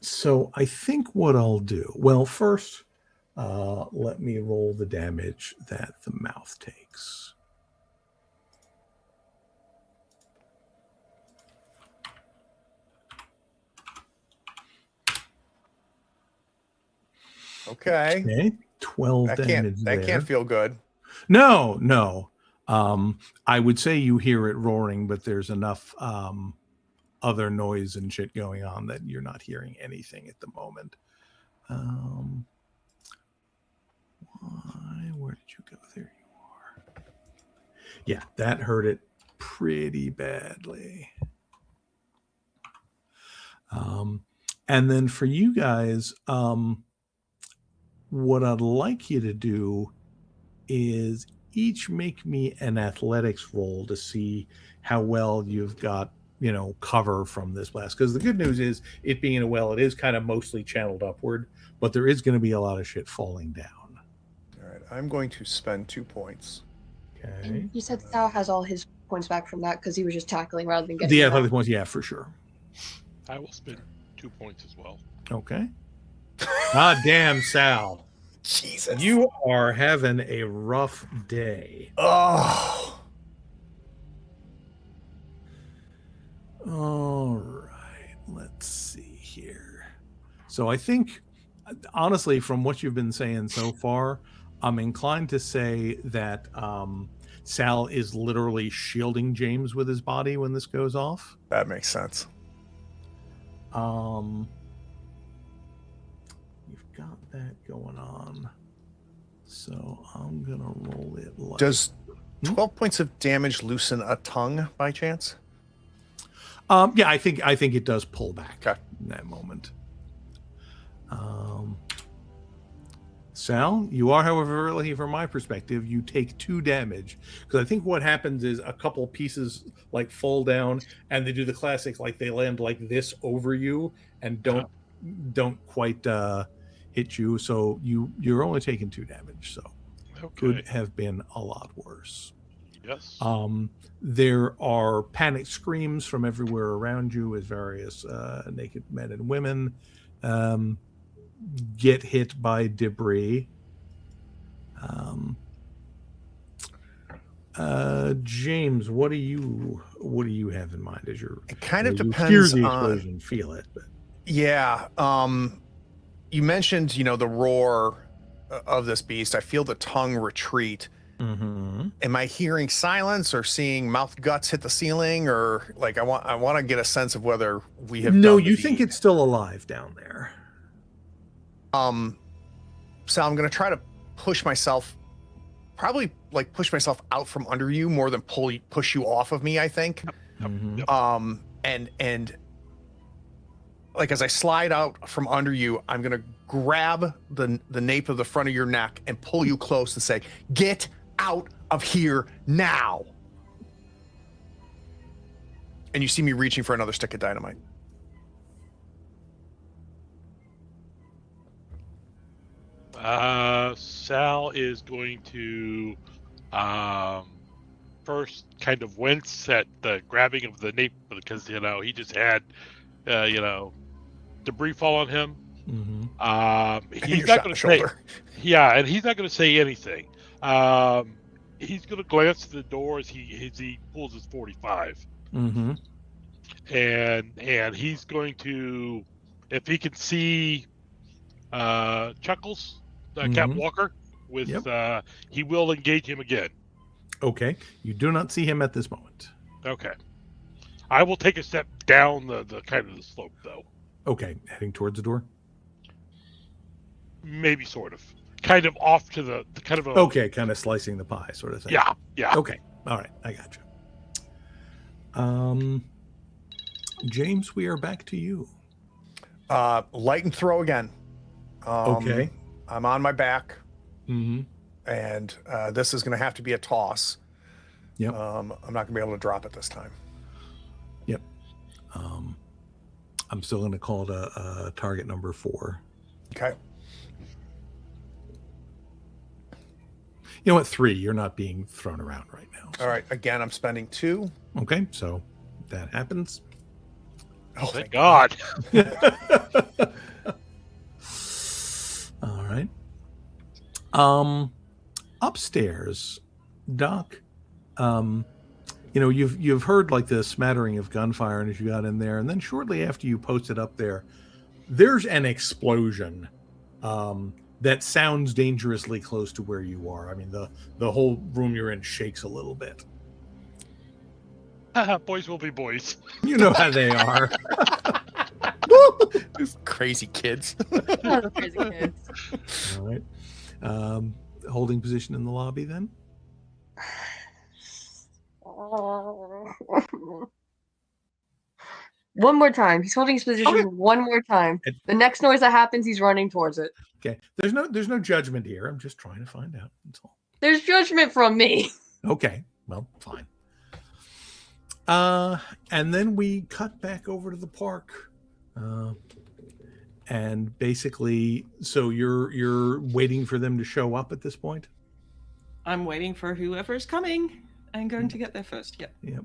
So I think what I'll do, well, first, let me roll the damage that the mouth takes. Okay. 12 damage that can't feel good. No. I would say you hear it roaring, but there's enough other noise and shit going on that you're not hearing anything at the moment. Where did you go? There you are. Yeah, that hurt it pretty badly. And then for you guys, what I'd like you to do is each make me an athletics roll to see how well you've got, cover from this blast. Because the good news is, it being in a well, it is kind of mostly channeled upward, but there is going to be a lot of shit falling down. All right, I'm going to spend 2 points. Okay. And you said Sal has all his points back from that because he was just tackling rather than getting The them athletic out. points, yeah, for sure. I will spend 2 points as well. Okay. God damn, Sal. Jesus. You are having a rough day. Oh. All right. Let's see here. So I think, honestly, from what you've been saying so far, I'm inclined to say that Sal is literally shielding James with his body when this goes off. That makes sense. You've got that going on. So I'm going to roll it like... Does 12 points of damage loosen a tongue by chance? Yeah, I think it does pull back in that moment. Sal, you are, however, lucky from my perspective, you take 2 damage. Because I think what happens is a couple pieces like fall down and they do the classics, like they land like this over you and don't quite hit you. So you're only taking 2 damage. So could have been a lot worse. Yes. There are panic screams from everywhere around you as various naked men and women get hit by debris. James, what do you have in mind as your? It kind of you depends hear the on. explosion, feel it, but Yeah. You mentioned, the roar of this beast. I feel the tongue retreat. mm-hmm. Am I hearing silence or seeing mouth guts hit the ceiling, or like I want to get a sense of whether we have. No, done the you think deed. it's still alive down there. So I'm gonna try to push myself, probably like push myself out from under you more than push you off of me, I think. Mhm. And like as I slide out from under you, I'm gonna grab the nape of the front of your neck and pull you close and say, "Get out of here now!" And you see me reaching for another stick of dynamite. Sal is going to first kind of wince at the grabbing of the nape because he just had debris fall on him. Mm-hmm. He's not going to say, and he's not going to say anything. He's going to glance to the door as he pulls his 45, Mm-hmm. and he's going to, if he can see Chuckles, Cap Walker, with he will engage him again. Okay, you do not see him at this moment. Okay, I will take a step down the kind of the slope though. Okay, heading towards the door. maybe sort of, kind of off to the kind of a. Okay, kind of slicing the pie, sort of thing. Yeah, yeah. Okay, all right, I got you. James, we are back to you. Light and throw again. Okay. I'm on my back, Mm-hmm. and this is going to have to be a toss. Yep. I'm not going to be able to drop it this time. Yep. I'm still going to call it a target number 4. Okay. You know what? 3. You're not being thrown around right now. All right. Again, I'm spending 2. Okay, so that happens. Oh, Thank God. All right. Upstairs, Doc. You've heard like the smattering of gunfire, and as you got in there, and then shortly after you posted up there, there's an explosion that sounds dangerously close to where you are. I mean, the whole room you're in shakes a little bit. Boys will be boys. You know how they are. crazy kids. Oh, the crazy kids. All right. Holding position in the lobby then. One more time. He's holding his position Okay. one more time. The next noise that happens, he's running towards it. Okay. There's no judgment here. I'm just trying to find out. That's all. There's judgment from me. Okay. Well, fine. And then we cut back over to the park. And basically, so you're waiting for them to show up at this point? I'm waiting for whoever's coming. I'm going to get there first. Yep. Yep.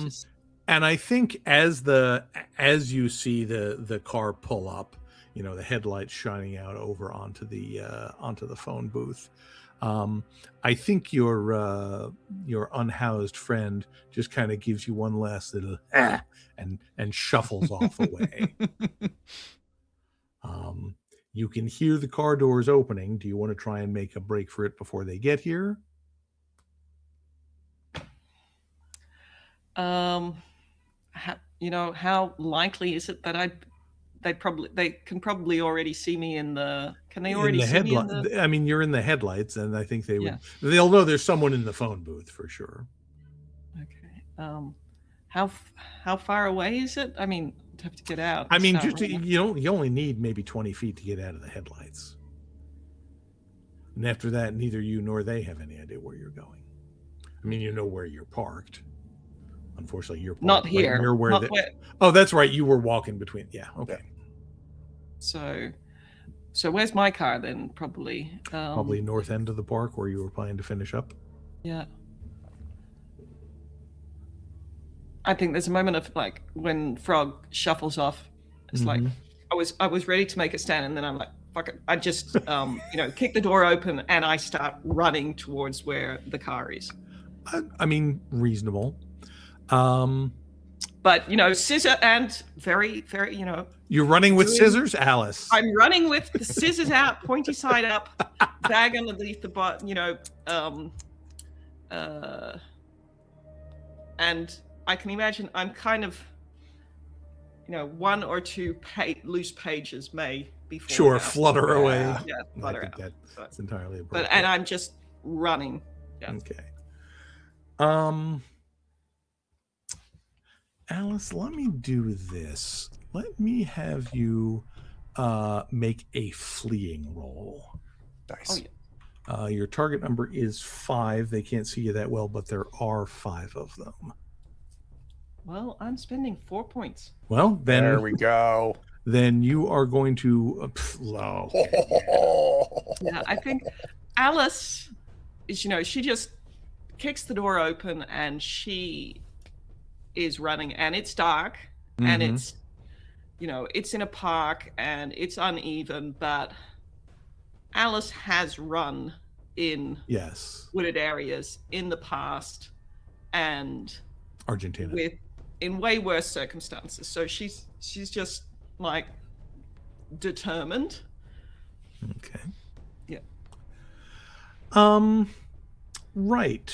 Just- And I think as you see the car pull up, the headlights shining out over onto the phone booth. I think your unhoused friend just kind of gives you one last little and shuffles off away. You can hear the car doors opening. Do you want to try and make a break for it before they get here? How likely is it that they can probably already see me in the? Can they already see me in the? I mean, you're in the headlights, and I think they would. Yeah. They'll know there's someone in the phone booth for sure. Okay. How far away is it? I mean, I'd have to get out. I mean, It's not just really- you only need maybe 20 feet to get out of the headlights, and after that, neither you nor they have any idea where you're going. I mean, you know where you're parked. Unfortunately, you're parked not right here. near where Not the- where- Oh, that's right. You were walking between. Yeah. Okay. So where's my car then? Probably. Probably north end of the park where you were planning to finish up. Yeah. I think there's a moment of like when Frog shuffles off. It's like Mhm. I was ready to make a stand, and then I'm like, fuck it. I just kick the door open and I start running towards where the car is. I mean, reasonable. But scissor and very, very, You're running with Doing- scissors, Alice. I'm running with the scissors out, pointy side up, bag underneath the butt, and I can imagine I'm kind of, one or two loose pages may be falling Sure, out. flutter away. Yeah, I flutter think out. that's entirely But appropriate. and I'm just running. Yeah. Okay. Alice, let me do this. Let me have you make a fleeing roll. Nice. Oh, yeah. Your target number is 5. They can't see you that well, but there are 5 of them. Well, I'm spending 4 points. Well, There we go. then you are going to low. Yeah, I think Alice is, she just kicks the door open and she is running, and it's dark and Mhm. it's, it's in a park and it's uneven, but Alice has run in Yes, wooded areas in the past and Argentina. in way worse circumstances. So she's just like determined. Okay. Yeah. Right.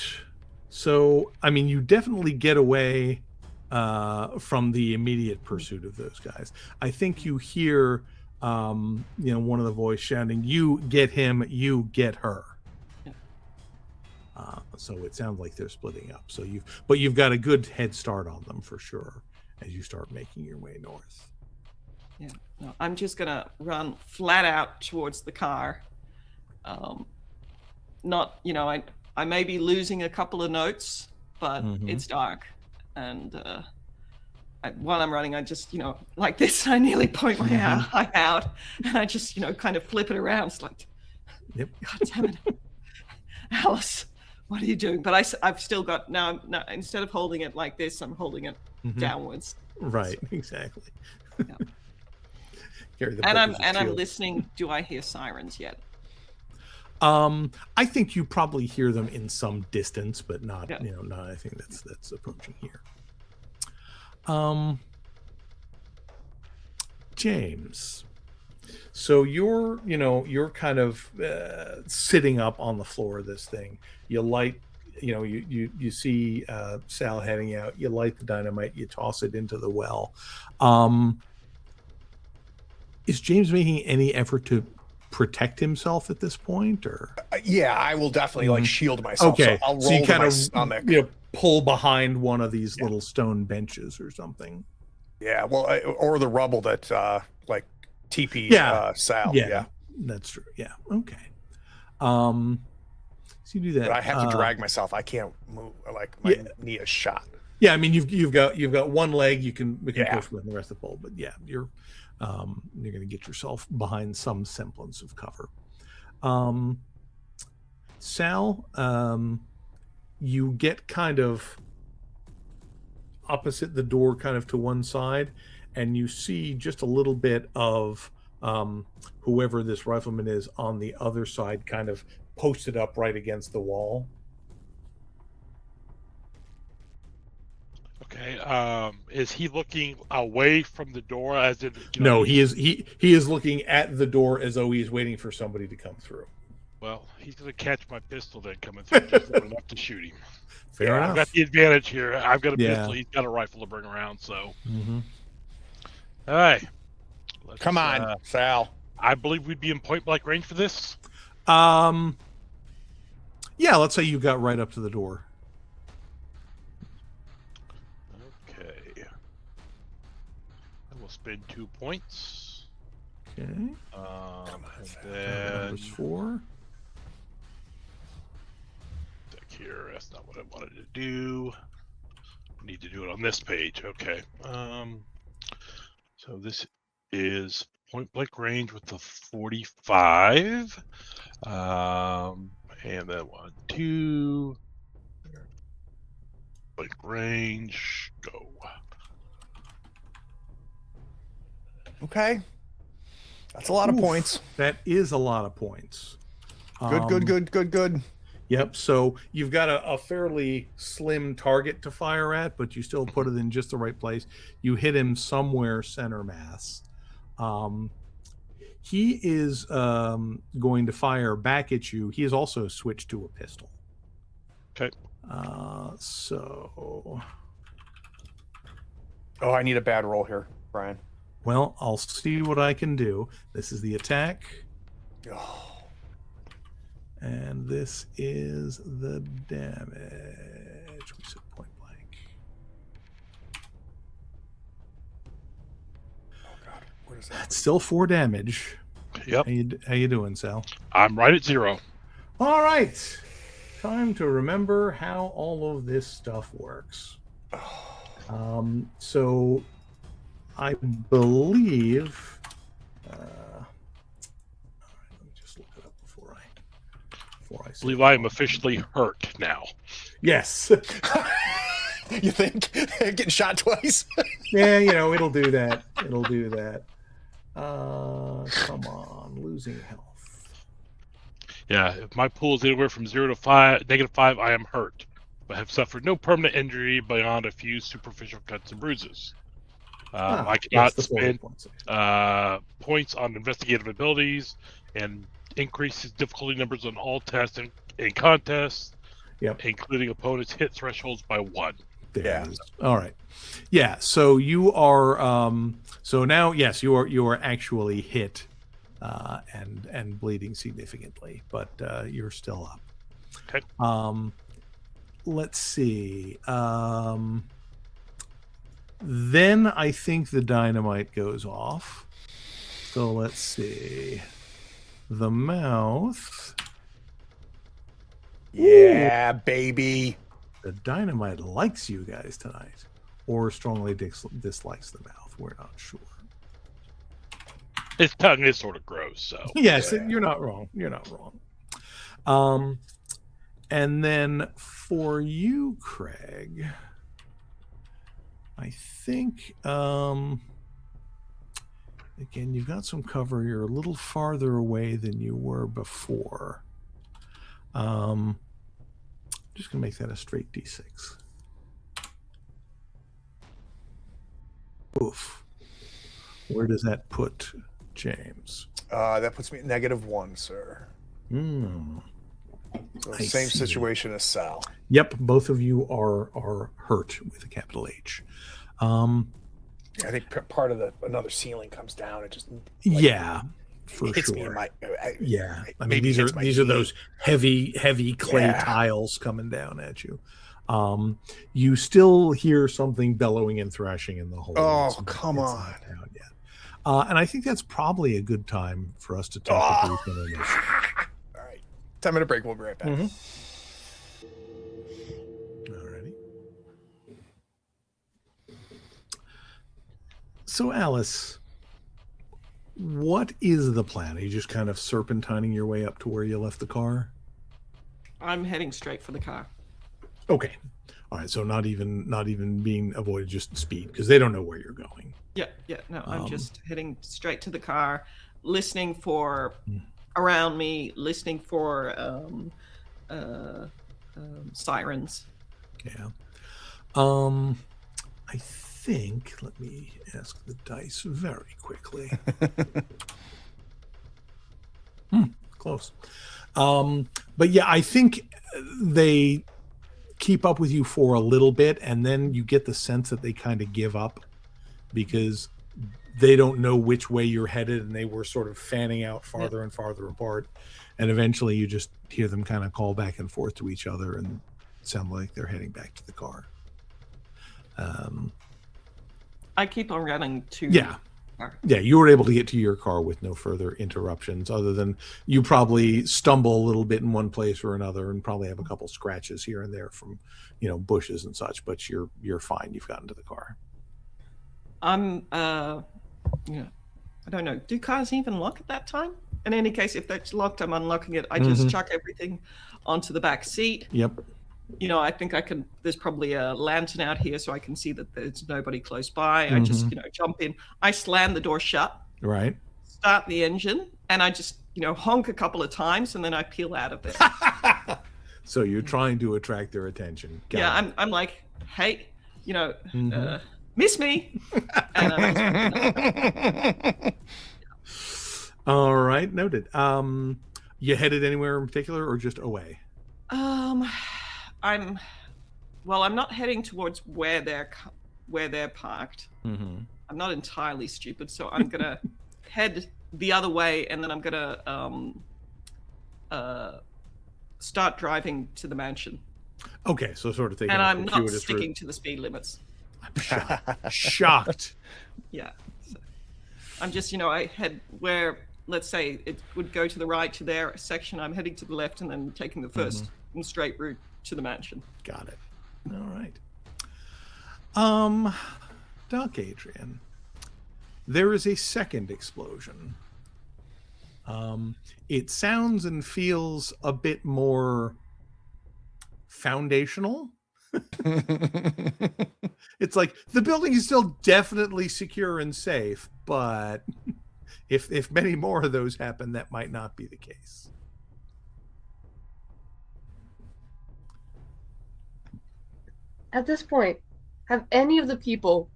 So, I mean, you definitely get away from the immediate pursuit of those guys. I think you hear one of the voice shouting, "You get him, you get her." Yeah. So it sounds like they're splitting up. So you've got a good head start on them for sure as you start making your way north. Yeah, no, I'm just gonna run flat out towards the car. Not, I may be losing a couple of notes, but it's dark, and while I'm running, I just, like this, I nearly point my eye out, and I just, kind of flip it around. It's like, Yep. God damn it, Alice, what are you doing? But I've still got now. Instead of holding it like this, I'm holding it downwards. Right, exactly. Yeah. And I'm listening. Do I hear sirens yet? I think you probably hear them in some distance, but not, Yeah. not. I think that's approaching here. James. So you're kind of sitting up on the floor of this thing. You light, you see Sal heading out. You light the dynamite. You toss it into the well. Is James making any effort to protect himself at this point, or? Yeah, I will definitely shield myself. Okay, So I'll roll so you to kind my of stomach. Pull behind one of these little stone benches or something. Yeah, well, or the rubble that TP Sal. Yeah, that's true. Yeah, okay. So you do that. But I have to drag myself. I can't move. Like my knee is shot. Yeah, I mean you've got one leg you can push with, and the rest of the pole. But yeah, you're going to get yourself behind some semblance of cover. Sal, you get kind of opposite the door, kind of to one side, and you see just a little bit of whoever this rifleman is on the other side, kind of posted up right against the wall. Okay. Is he looking away from the door, as in? No, he is looking at the door as though he's waiting for somebody to come through. Well, he's going to catch my pistol then coming through, just enough to shoot him. Fair enough. I've got the advantage here. I've got a pistol. He's got a rifle to bring around. So, all right. Come on, Sal. I believe we'd be in point blank range for this. Yeah, let's say you got right up to the door. Okay. I will spend 2 points. Okay. And then Numbers 4. Here, that's not what I wanted to do. I need to do it on this page. Okay. So this is point blank range with the 45. And then 1, 2. Blank range. Go. Okay. That's a lot of points. That is a lot of points. Good. Yep. So you've got a fairly slim target to fire at, but you still put it in just the right place. You hit him somewhere center mass. He is going to fire back at you. He has also switched to a pistol. Okay. So. Oh, I need a bad roll here, Brian. Well, I'll see what I can do. This is the attack. Oh. And this is the damage. We said point blank. Oh God, what is that? That's still 4 damage. Yep. How you doing, Sal? I'm right at 0. All right. Time to remember how all of this stuff works. So I believe I believe I am officially hurt now. Yes. You think? Getting shot twice? Yeah, it'll do that. Come on, losing health. Yeah, if my pool is anywhere from 0 to 5, -5, I am hurt, but have suffered no permanent injury beyond a few superficial cuts and bruises. I cannot spend points on investigative abilities and increases difficulty numbers on all tests and contests, Yep. including opponents' hit thresholds by 1. There it is. All right. Yeah. So you are. So now, yes, you are actually hit, and bleeding significantly, but you're still up. Okay. Let's see. Then I think the dynamite goes off. So let's see. The mouth. Yeah, baby. The dynamite likes you guys tonight, or strongly dislikes the mouth. We're not sure. His tongue is sort of gross, so. Yes, you're not wrong. You're not wrong. And then for you, Craig, I think again you've got some cover. You're a little farther away than you were before. Just gonna make that a straight D6. Oof. Where does that put James? That puts me at -1, sir. So same situation as Sal. Yep, both of you are hurt with a capital H. I think part of another ceiling comes down and just for hits sure. me in my I mean these are those heavy clay tiles coming down at you. You still hear something bellowing and thrashing in the hole. Oh, come on. And I think that's probably a good time for us to take a brief intermission. All right. 10-minute break. We'll be right back. Alrighty. So, Alice, what is the plan? Are you just kind of serpentining your way up to where you left the car? I'm heading straight for the car. Okay. All right. So not even being avoided, just speed, because they don't know where you're going. Yeah. No, I'm just heading straight to the car, listening for around me, listening for sirens. Yeah. I think, let me ask the dice very quickly. Close. But yeah, I think they keep up with you for a little bit, and then you get the sense that they kind of give up because they don't know which way you're headed, and they were sort of fanning out farther and farther apart. And eventually you just hear them kind of call back and forth to each other and sound like they're heading back to the car. I keep on running to Yeah, you were able to get to your car with no further interruptions, other than you probably stumble a little bit in one place or another, and probably have a couple scratches here and there from, bushes and such. But you're fine. You've gotten to the car. I'm, I don't know. Do cars even lock at that time? In any case, if that's locked, I'm unlocking it. I just chuck everything onto the back seat. Yep. I think I can, there's probably a lantern out here so I can see that there's nobody close by. I just, jump in. I slam the door shut. Right. Start the engine, and I just, honk a couple of times, and then I peel out of it. So you're trying to attract their attention. I'm like, hey, miss me. And All right, noted. You headed anywhere in particular, or just away? I'm not heading towards where they're parked. I'm not entirely stupid, so I'm gonna head the other way, and then I'm gonna start driving to the mansion. Okay, so sort of taking. And I'm not sticking to the speed limits. I'm shocked. Yeah. So I'm just, I head where, let's say it would go to the right to their section. I'm heading to the left and then taking the first and straight route to the mansion. Got it. All right. Doc Adrian, there is a second explosion. It sounds and feels a bit more foundational. It's like the building is still definitely secure and safe, but if many more of those happen, that might not be the case. At this point, have any of the people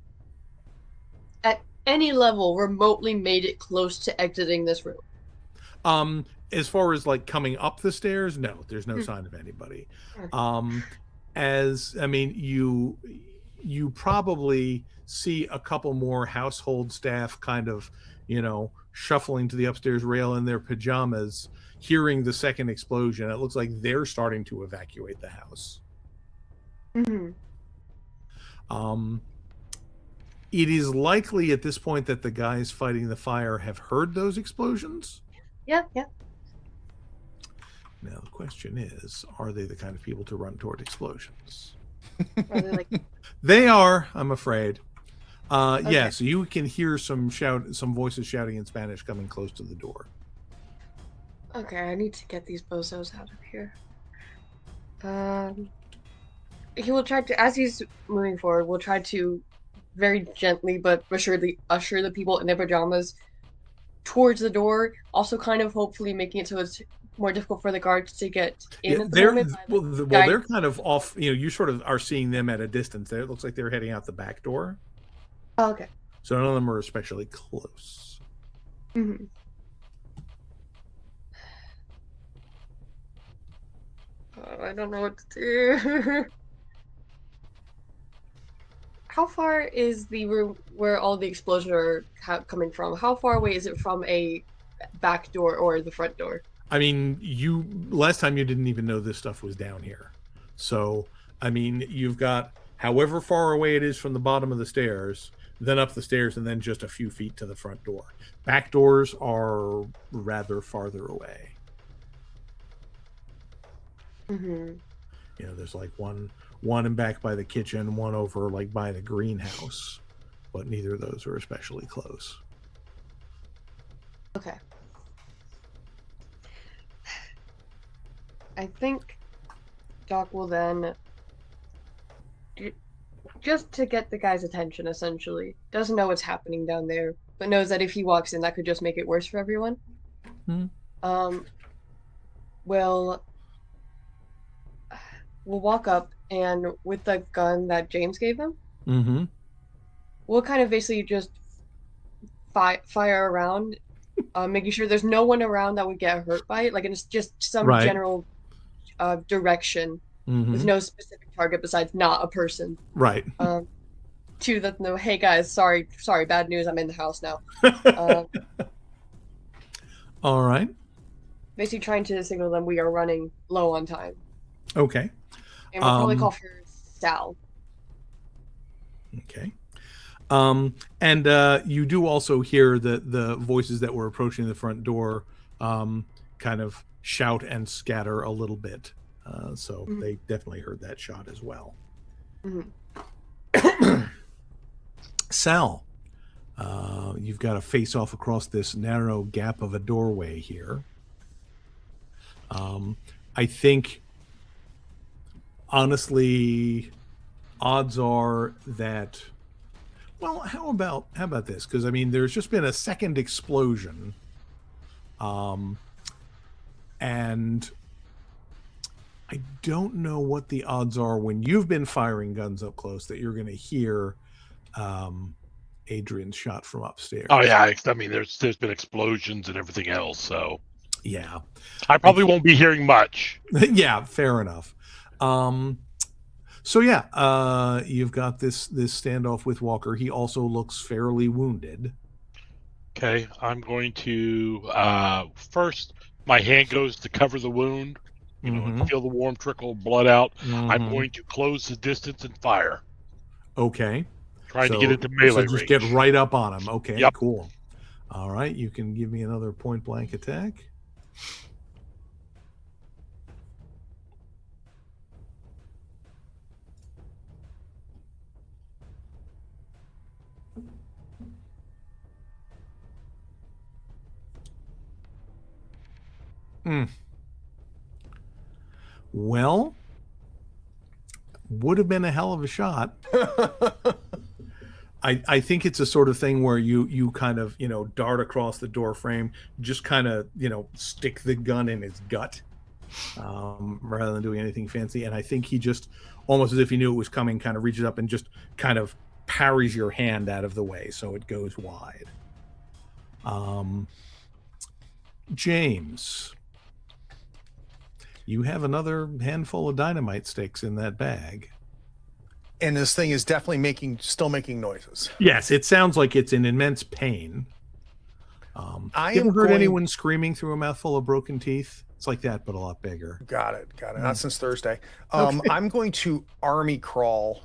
at any level remotely made it close to exiting this room? As far as like coming up the stairs, no, there's no sign of anybody. you probably see a couple more household staff kind of, shuffling to the upstairs rail in their pajamas, hearing the second explosion. It looks like they're starting to evacuate the house. Mm-hmm. It is likely at this point that the guys fighting the fire have heard those explosions. Yeah. Now the question is, are they the kind of people to run toward explosions? Are they like... They are, I'm afraid. Okay. Yeah, so you can hear some voices shouting in Spanish coming close to the door. Okay, I need to get these bozos out of here. He will try to, as he's moving forward, will try to very gently but assuredly usher the people in their pajamas towards the door, also kind of hopefully making it so it's more difficult for the guards to get in at the moment. They're kind of off, you sort of are seeing them at a distance there. It looks like they're heading out the back door. Oh, okay. So none of them are especially close. Mm-hmm. I don't know what to do. How far is the room where all the explosions are coming from? How far away is it from a back door or the front door? I mean, last time you didn't even know this stuff was down here. So, I mean, you've got however far away it is from the bottom of the stairs, then up the stairs, and then just a few feet to the front door. Back doors are rather farther away. Mm-hmm. There's like one in back by the kitchen, one over like by the greenhouse, but neither of those are especially close. Okay. I think Doc will then, just to get the guy's attention, essentially, doesn't know what's happening down there, but knows that if he walks in, that could just make it worse for everyone. Will walk up, and with the gun that James gave him, we'll kind of basically just fire around, making sure there's no one around that would get hurt by it. Like, it's just some general direction with no specific target besides not a person. Right. To the no, hey guys, sorry, bad news. I'm in the house now. All right. Basically, trying to signal them we are running low on time. Okay. And we'll probably call for Sal. Okay. And you do also hear the voices that were approaching the front door kind of shout and scatter a little bit. So they definitely heard that shot as well. Sal, you've got to face off across this narrow gap of a doorway here. I think, honestly, odds are that, well, how about this? Because, I mean, there's just been a second explosion. And I don't know what the odds are when you've been firing guns up close that you're going to hear Adrian's shot from upstairs. Oh yeah, I mean, there's been explosions and everything else, so yeah, I probably won't be hearing much. Yeah, fair enough. So yeah, you've got this standoff with Walker. He also looks fairly wounded. Okay, I'm going to first, my hand goes to cover the wound, and feel the warm trickle of blood out. I'm going to close the distance and fire. Okay. Trying to get into melee so just range. Get right up on him. Okay, yep. Cool. All right, you can give me another point blank attack. Well, would have been a hell of a shot. I think it's a sort of thing where you kind of, dart across the door frame, just kind of, stick the gun in his gut, rather than doing anything fancy. And I think he just, almost as if he knew it was coming, kind of reaches up and just kind of parries your hand out of the way so it goes wide. James, you have another handful of dynamite sticks in that bag. And this thing is definitely still making noises. Yes, it sounds like it's in immense pain. You ever heard anyone screaming through a mouthful of broken teeth? It's like that, but a lot bigger. Got it. Not since Thursday. Okay. I'm going to army crawl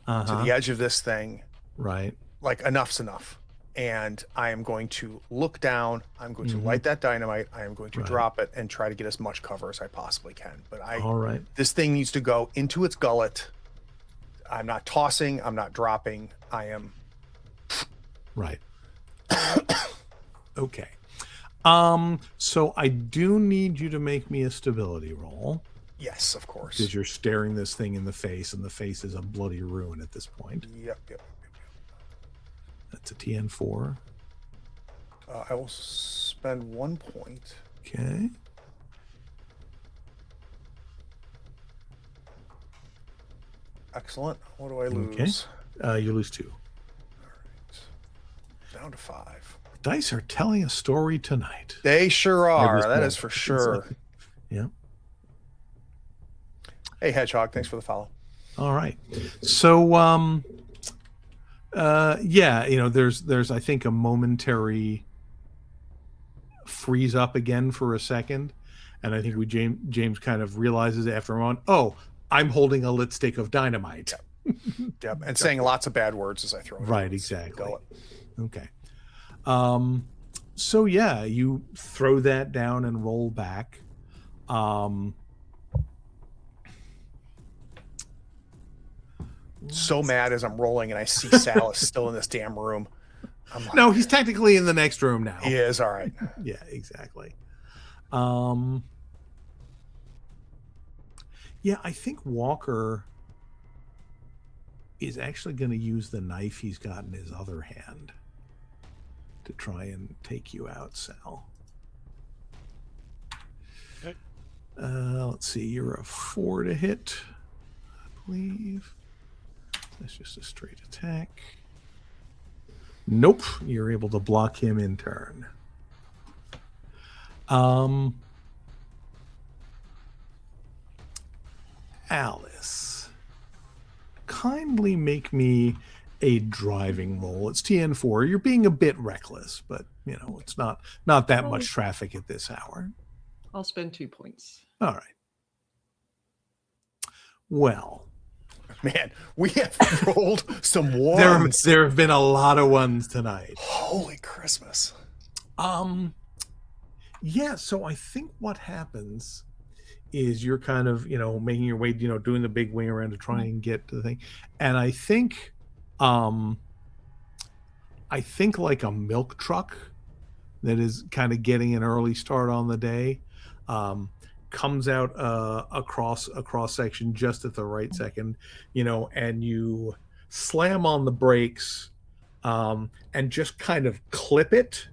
to the edge of this thing. Right. Like enough's enough. And I am going to look down. I'm going to light that dynamite. I am going to drop it and try to get as much cover as I possibly can. But all right. This thing needs to go into its gullet. I'm not tossing. I'm not dropping. I am. Right. Okay. So I do need you to make me a stability roll. Yes, of course. Because you're staring this thing in the face, and the face is a bloody ruin at this point. Yep. That's a TN4. I will spend 1 point. Okay. Excellent. What do I lose? Okay. You lose 2. All right. Down to 5. Dice are telling a story tonight. They sure are. That is for sure. Yeah. Hey, Hedgehog. Thanks for the follow. All right. So, yeah, there's I think a momentary freeze up again for a second, and I think James kind of realizes after a moment, oh, I'm holding a lit stick of dynamite. Yep. And saying lots of bad words as I throw it. Right, exactly. Okay. So yeah, you throw that down and roll back. So mad as I'm rolling and I see Sal is still in this damn room. No, he's technically in the next room now. He is, all right. Yeah, exactly. Yeah, I think Walker is actually going to use the knife he's got in his other hand to try and take you out, Sal. Okay. Let's see, you're a 4 to hit, I believe. That's just a straight attack. Nope, you're able to block him in turn. Alice, kindly make me a driving roll. It's TN4. You're being a bit reckless, but it's not that much traffic at this hour. I'll spend 2 points. All right. Well, man, we have rolled some ones. There have been a lot of ones tonight. Holy Christmas. Yeah, so I think what happens is you're kind of, making your way, doing the big wing around to try and get to the thing. And I think like a milk truck that is kind of getting an early start on the day comes out across a cross section just at the right second, and you slam on the brakes and just kind of clip it.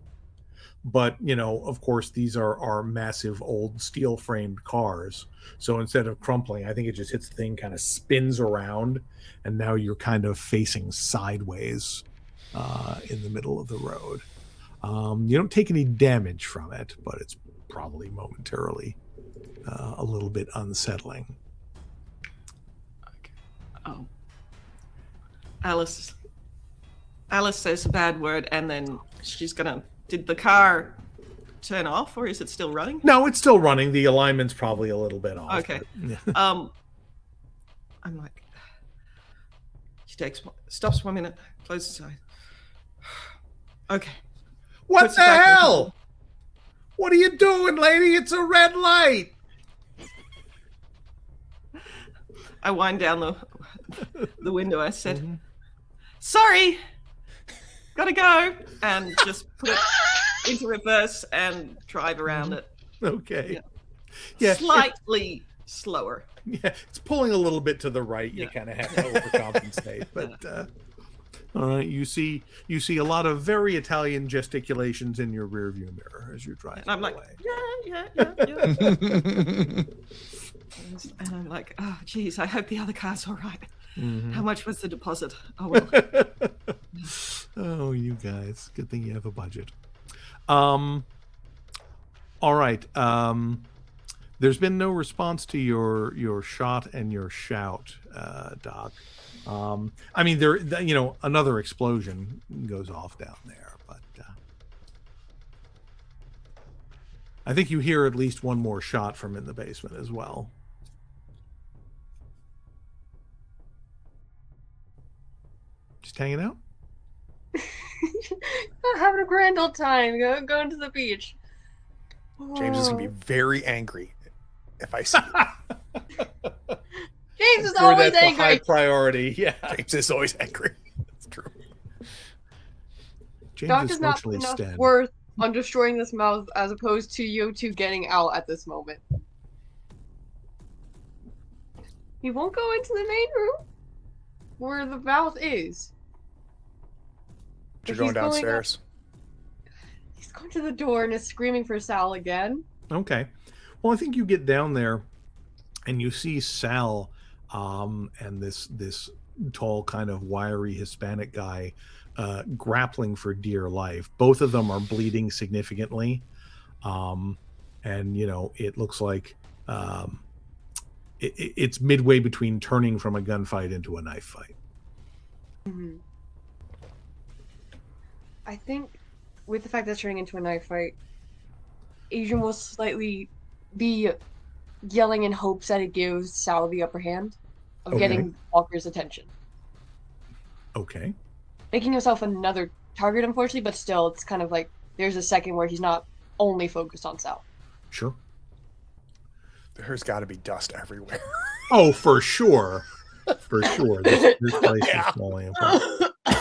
But, of course, these are massive old steel framed cars. So instead of crumpling, I think it just hits the thing, kind of spins around, and now you're kind of facing sideways in the middle of the road. You don't take any damage from it, but it's probably momentarily a little bit unsettling. Okay. Alice says a bad word, and then she's gonna. Did the car turn off, or is it still running? No, it's still running. The alignment's probably a little bit off. Okay. But, I'm like, she stops 1 minute, closes her eyes. Okay. What Puts the it back in hell? What are you doing, lady? It's a red light. I wind down the window. I said, sorry, gotta go, and just put it into reverse and drive around it. Okay. Yeah. Slightly slower. Yeah, it's pulling a little bit to the right. You kind of have to overcompensate. But all right, you see a lot of very Italian gesticulations in your rearview mirror as you're driving And I'm like, away. yeah. And I'm like, oh, geez, I hope the other car's all right. Mm-hmm. How much was the deposit? Oh, well. Oh, you guys. Good thing you have a budget. All right. There's been no response to your shot and your shout, Doc. I mean, another explosion goes off down there, but I think you hear at least one more shot from in the basement as well. Just hanging out? Having a grand old time, going to the beach. James is going to be very angry if I see you. James is always that's angry. A high priority, yeah. James is always angry. That's true. James Doc is is not virtually enough Sten. worth on destroying this mouth as opposed to you two getting out at this moment. He won't go into the main room where the mouth is. You're going downstairs. He's going to the door and is screaming for Sal again. Okay. Well, I think you get down there and you see Sal and this tall, kind of wiry Hispanic guy grappling for dear life. Both of them are bleeding significantly. And, it looks like it's midway between turning from a gunfight into a knife fight. Mm-hmm. I think with the fact that it's turning into a knife fight, Adrian will slightly be yelling in hopes that it gives Sal the upper hand of getting Walker's attention. Okay. Making himself another target, unfortunately, but still, it's kind of like there's a second where he's not only focused on Sal. Sure. There's got to be dust everywhere. Oh, for sure. For sure. This place is falling apart.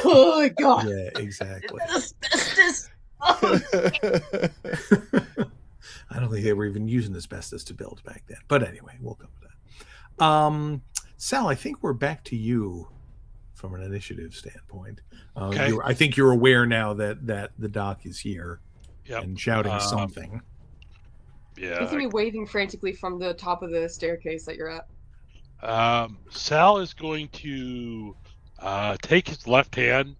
Oh my god. Yeah, exactly. Asbestos. I don't think they were even using asbestos to build back then. But anyway, we'll come to that. Sal, I think we're back to you from an initiative standpoint. Okay. I think you're aware now that the doc is here and shouting something. Yeah. He's going to be waving frantically from the top of the staircase that you're at. Sal is going to take his left hand,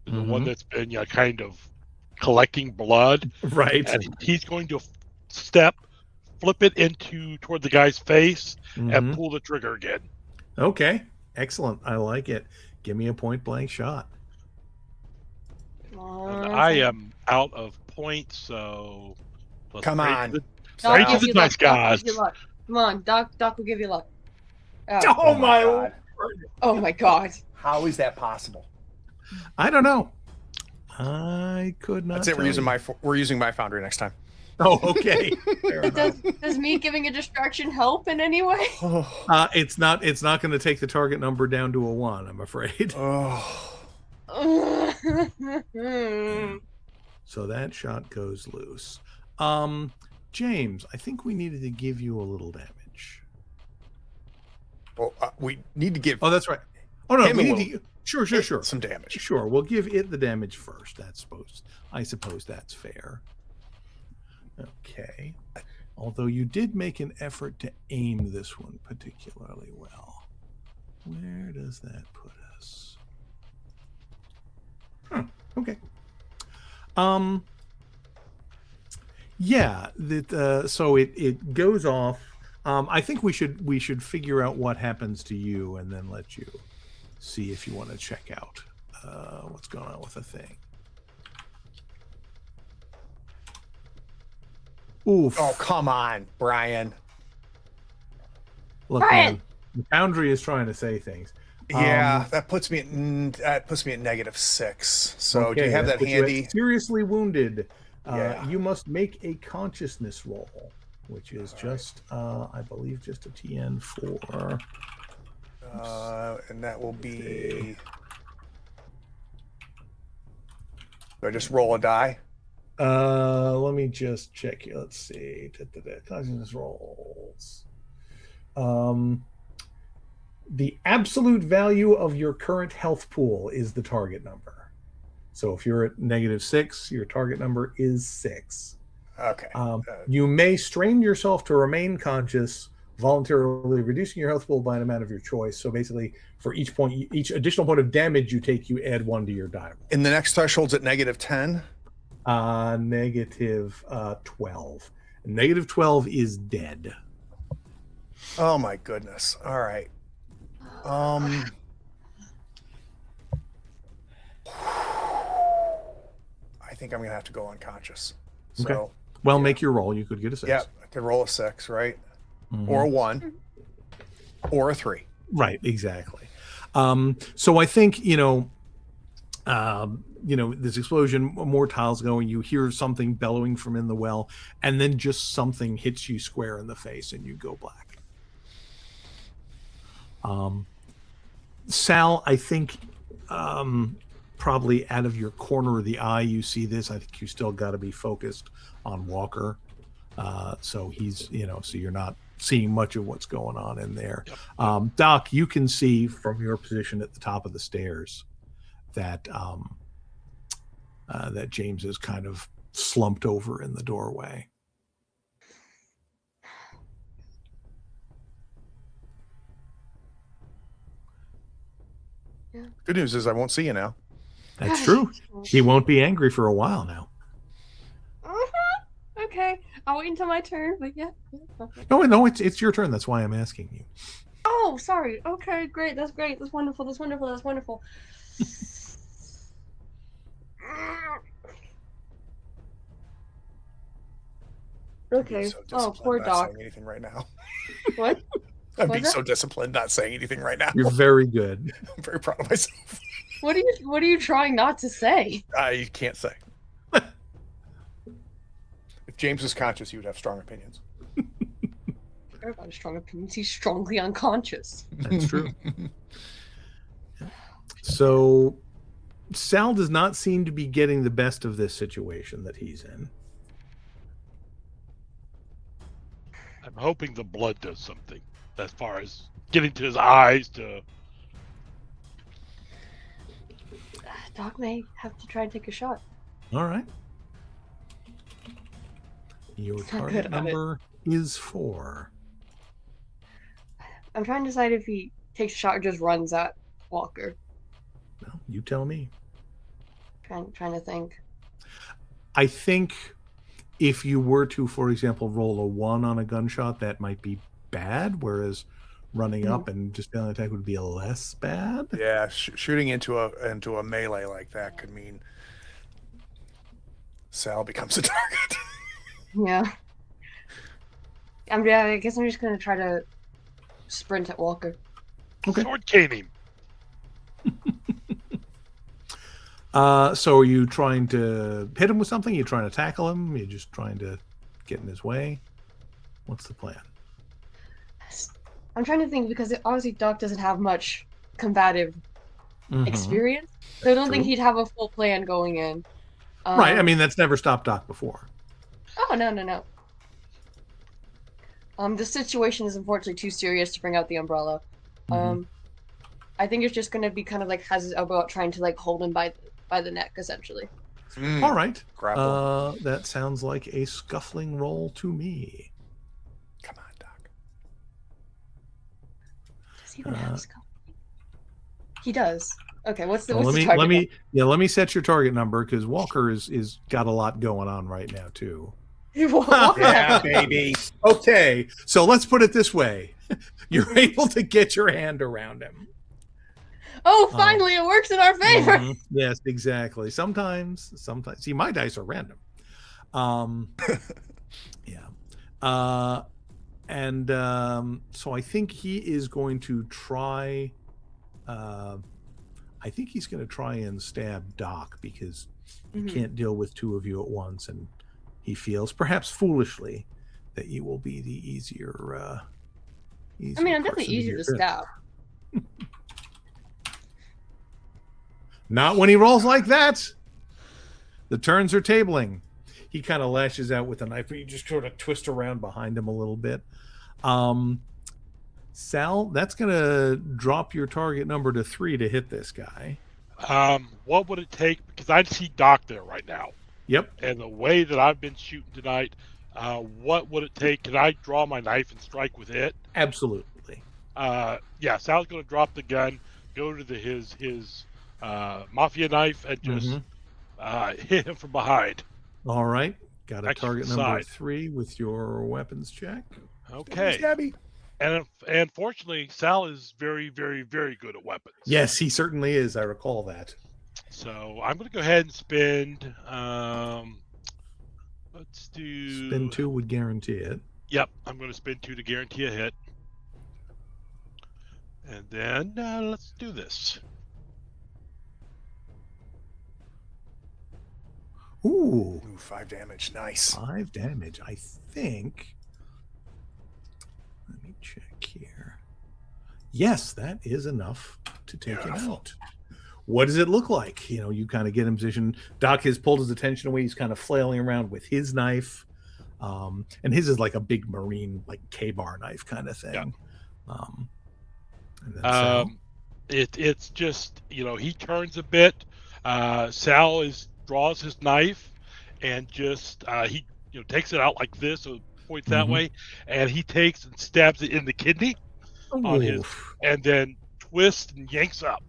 the one that's been kind of collecting blood, right, and he's going to flip it toward the guy's face and pull the trigger again. Okay, excellent. I like it. Give me a point blank shot. And I am out of points, so come on. Straight to the dice, guys. Come on, Doc will give you luck. Oh my god. Oh my god. How is that possible? I don't know. I could not. That's it. We're using my foundry next time. Oh, okay. Does me giving a distraction help in any way? It's not going to take the target number down to a 1, I'm afraid. So that shot goes loose. James, I think we needed to give you a little damage. Well, we need to give. Oh, that's right. Oh no, we need to. Sure. Some damage. Sure, we'll give it the damage first. I suppose that's fair. Okay. Although you did make an effort to aim this one particularly well. Where does that put us? Okay. Yeah, so it goes off. I think we should figure out what happens to you and then let you see if you want to check out what's going on with the thing. Oof. Oh, come on, Brian. Look, man, the Foundry is trying to say things. Yeah, that puts me at -6. So okay, do you have that handy? Seriously wounded. You must make a consciousness roll, which is just, I believe, just a TN4. And that will be. Do I just roll a die? Let me just check here. Let's see. Consciousness rolls. The absolute value of your current health pool is the target number. So if you're at -6, your target number is 6. Okay. You may strain yourself to remain conscious, voluntarily reducing your health pool by an amount of your choice. So basically, for each additional point of damage you take, you add 1 to your die roll. And the next threshold's at -10? -12. -12 is dead. Oh my goodness. All right. I think I'm gonna have to go unconscious. So, Okay. Well, make your roll. You could get a 6. Yeah, I could roll a 6, right? Or a 1, or a 3. Right. Exactly. So I think this explosion, more tiles going. You hear something bellowing from in the well, and then just something hits you square in the face, and you go black. Sal, I think probably out of your corner of the eye, you see this. I think you still got to be focused on Walker. So he's, so you're not seeing much of what's going on in there. Doc, you can see from your position at the top of the stairs that that James is kind of slumped over in the doorway. Good news is I won't see you now. That's true. He won't be angry for a while now. Okay, I'll wait until my turn. But yeah. No, it's your turn. That's why I'm asking you. Oh, sorry. Okay, great. That's great. That's wonderful. That's wonderful. That's wonderful. Okay. So poor not Doc. saying anything right now. What? I'm What's being that? so disciplined, not saying anything right now. You're very good. I'm very proud of myself. What are you trying not to say? I can't say. If James was conscious, he would have strong opinions. Care about his strong opinions. He's strongly unconscious. That's true. So Sal does not seem to be getting the best of this situation that he's in. I'm hoping the blood does something as far as getting to his eyes to... Doc may have to try and take a shot. All right. Your He's not target good at it. number is 4. I'm trying to decide if he takes a shot or just runs at Walker. Well, you tell me. Trying to think. I think if you were to, for example, roll a 1 on a gunshot, that might be bad, whereas running up and just failing an attack would be less bad. Yeah, shooting into a melee like that could mean Sal becomes a target. Yeah. I guess I'm just gonna try to sprint at Walker. Okay. Sword caning. So are you trying to hit him with something? Are you trying to tackle him? Are you just trying to get in his way? What's the plan? I'm trying to think because obviously Doc doesn't have much combative experience, so I don't think True. he'd have a full plan going in. Right. I mean, that's never stopped Doc before. Oh no. The situation is unfortunately too serious to bring out the umbrella. I think it's just gonna be kind of like has his elbow out, trying to like hold him by the neck, essentially. All right. Grapple. That sounds like a scuffling roll to me. Come on, Doc. Does he even have scuffling? He does. Okay, what's the Well, what's the target? let me set your target number because Walker is got a lot going on right now too. Yeah, baby. Okay, so let's put it this way: you're able to get your hand around him. Oh, finally, it works in our favor. Yes, exactly. Sometimes. See, my dice are random. Yeah. So I think he is going to try. I think he's going to try and stab Doc because he can't deal with two of you at once, and he feels, perhaps foolishly, that you will be the easier. I mean, I'm definitely easier to stab. Not when he rolls like that. The turns are tabling. He kind of lashes out with a knife, but you just sort of twist around behind him a little bit. Sal, that's going to drop your target number to 3 to hit this guy. What would it take? Because I see Doc there right now. Yep. And the way that I've been shooting tonight, what would it take? Can I draw my knife and strike with it? Absolutely. Yeah, Sal's going to drop the gun, go to his mafia knife, and just hit him from behind. All right. Got a Actually, target number side. 3 with your weapons check. Okay. Stabby. And fortunately, Sal is very, very, very good at weapons. Yes, he certainly is. I recall that. So I'm going to go ahead and spend. Let's do. Spin 2 would guarantee it. Yep, I'm going to spend 2 to guarantee a hit. And then let's do this. Ooh, 5 damage. Nice. 5 damage. I think. Let me check here. Yes, that is enough to take it out. What does it look like? You know, you kind of get in position. Doc has pulled his attention away. He's kind of flailing around with his knife. And his is like a big marine, like K-bar knife kind of thing. Yeah. And then it's just, you know, he turns a bit. Sal draws his knife and just he takes it out like this, so points that way, and he takes and stabs it in the kidney on his, and then twists and yanks up.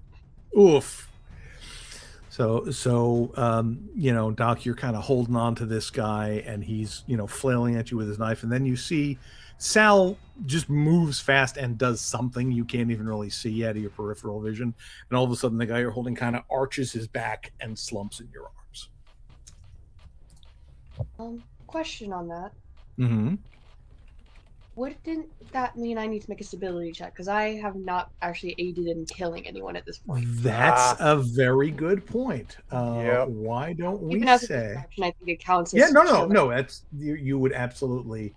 Oof. So you know, Doc, you're kind of holding on to this guy, and he's, you know, flailing at you with his knife, and then you see Sal just moves fast and does something you can't even really see out of your peripheral vision, and all of a sudden the guy you're holding kind of arches his back and slumps in your arms. Question on that. Mm-hmm. Wouldn't that mean I need to make a stability check? Because I have not actually aided in killing anyone at this point. That's a very good point. Yep. Why don't we Even as a say? distraction, I think it counts as Yeah, killing. no. That's you would absolutely.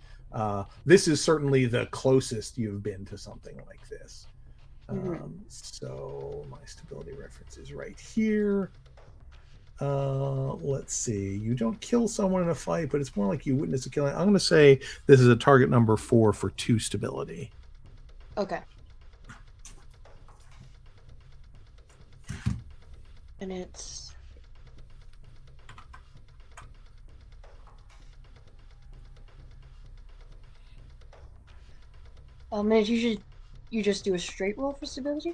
This is certainly the closest you've been to something like this. So my stability reference is right here. Let's see. You don't kill someone in a fight, but it's more like you witness a killing. I'm going to say this is a target number 4 for 2 stability. Okay. And it's... and you just do a straight roll for stability?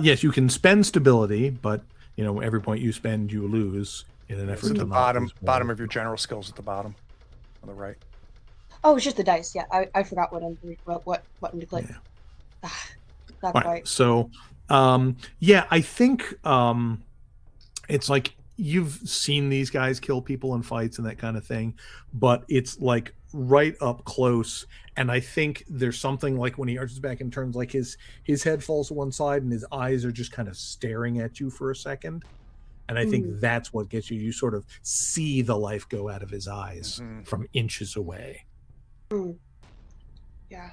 Yes, you can spend stability, but you know, every point you spend, you lose in an effort It's to at the not lose more. bottom of your general skills at the bottom on the right. Oh, it's just the dice. Yeah, I forgot what button to click. Yeah. Not Right. quite. So, yeah, I think it's like you've seen these guys kill people in fights and that kind of thing, but it's like right up close. And I think there's something like when he arches back and turns, like his head falls to one side and his eyes are just kind of staring at you for a second. And I think that's what gets you. You sort of see the life go out of his eyes from inches away. Yeah.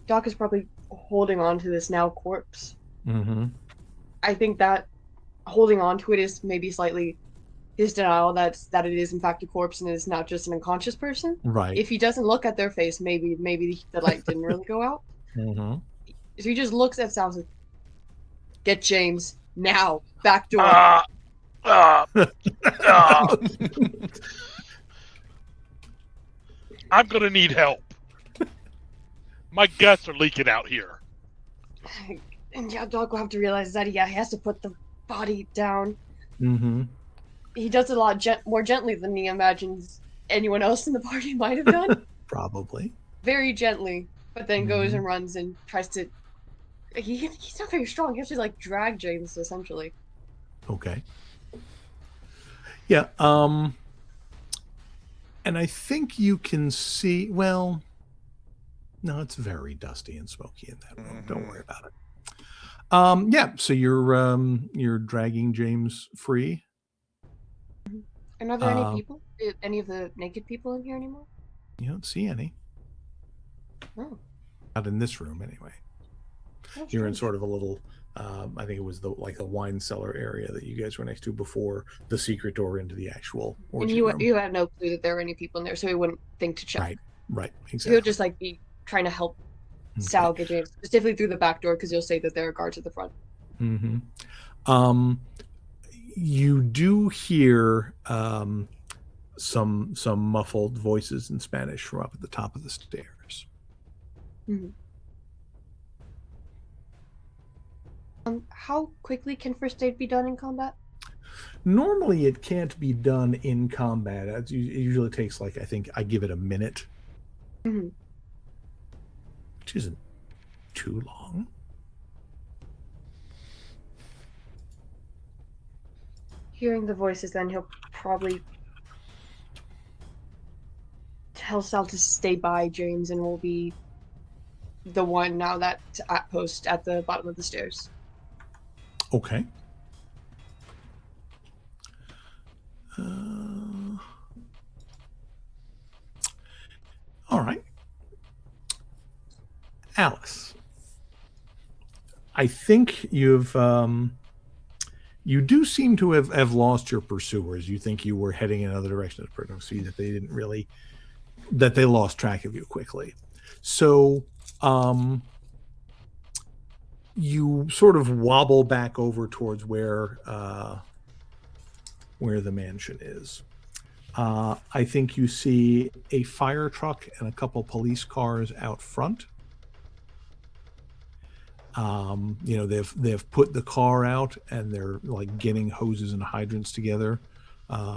Doc is probably holding on to this now corpse. I think that holding on to it is maybe slightly his denial that it is in fact a corpse and it is not just an unconscious person. Right. If he doesn't look at their face, maybe the light didn't really go out. So he just looks at Sal and says, "Get James now, back door." I'm gonna need help. My guts are leaking out here. And yeah, Doc will have to realize that he has to put the body down. He does it a lot more gently than he imagines anyone else in the party might have done. Probably. Very gently, but then goes and runs and tries to... He's not very strong. He has to, like, drag James, essentially. Okay. Yeah, and I think you can see... Well, no, it's very dusty and smoky in that room. Don't worry about it. Yeah, so you're dragging James free. And are there any people? Any of the naked people in here anymore? You don't see any. Oh. Not in this room, anyway. You're in sort of a little, I think it was the wine cellar area that you guys were next to before the secret door into the actual orgy and room. you had no clue that there were any people in there, so he wouldn't think to check. Right, exactly. He would just be trying to help Sal get James, specifically through the back door, because you'll say that there are guards at the front. You do hear some muffled voices in Spanish from up at the top of the stairs. How quickly can first aid be done in combat? Normally, it can't be done in combat. It usually takes I think I give it a minute Mhm. which isn't too long. Hearing the voices, then he'll probably tell Sal to stay by James, and will be the one now that's at post at the bottom of the stairs. Okay. All right. Alice, I think you do seem to have lost your pursuers. You think you were heading in another direction. I see that they didn't really, that they lost track of you quickly. So you sort of wobble back over towards where the mansion is. I think you see a fire truck and a couple police cars out front. They've put the car out and they're like getting hoses and hydrants together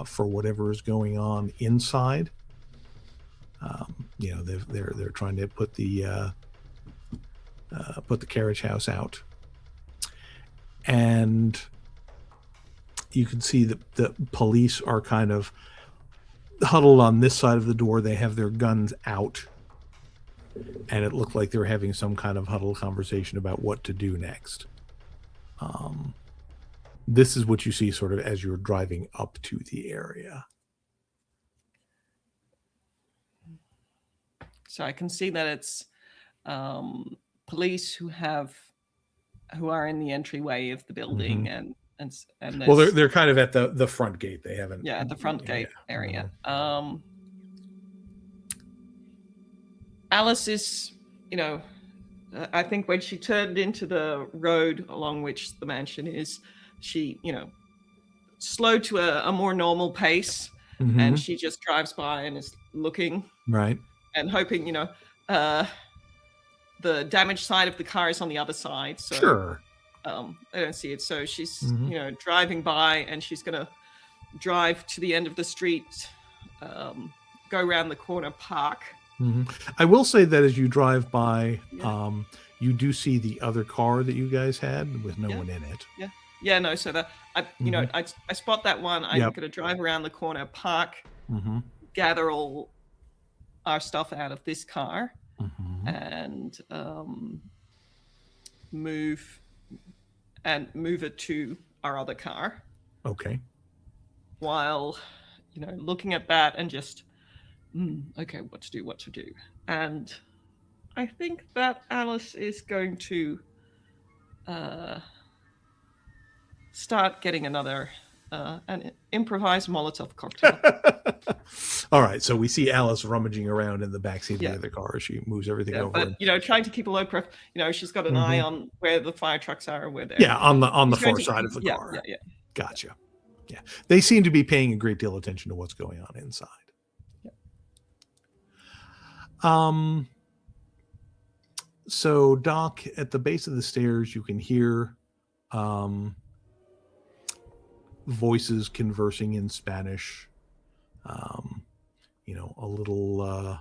for whatever is going on inside. They're trying to put the carriage house out, and you can see that the police are kind of huddled on this side of the door. They have their guns out, and it looked like they were having some kind of huddled conversation about what to do next. This is what you see sort of as you're driving up to the area. So I can see that it's police who are in the entryway of the building, and well, they're kind of at the front gate. They haven't. Yeah, at the front gate area. Alice is, I think when she turned into the road along which the mansion is, she, slowed to a more normal pace, and she just drives by and is looking. Right. And hoping, the damaged side of the car is on the other side. So, sure. I don't see it. So she's, driving by, and she's going to drive to the end of the street, go around the corner, park. I will say that as you drive by, you do see the other car that you guys had with no one in it. Yeah. No. So that I spot that one. I'm going to drive around the corner, park, gather all our stuff out of this car, and move it to our other car. Okay. While looking at that and just okay, what to do. And I think that Alice is going to start getting another an improvised Molotov cocktail. All right, so we see Alice rummaging around in the backseat of the other car. She moves everything over. But trying to keep a low profile. She's got an eye on where the fire trucks are, where they're on the far side of the car. Yeah. Gotcha. Yeah, they seem to be paying a great deal of attention to what's going on inside. So Doc, at the base of the stairs, you can hear voices conversing in Spanish. A little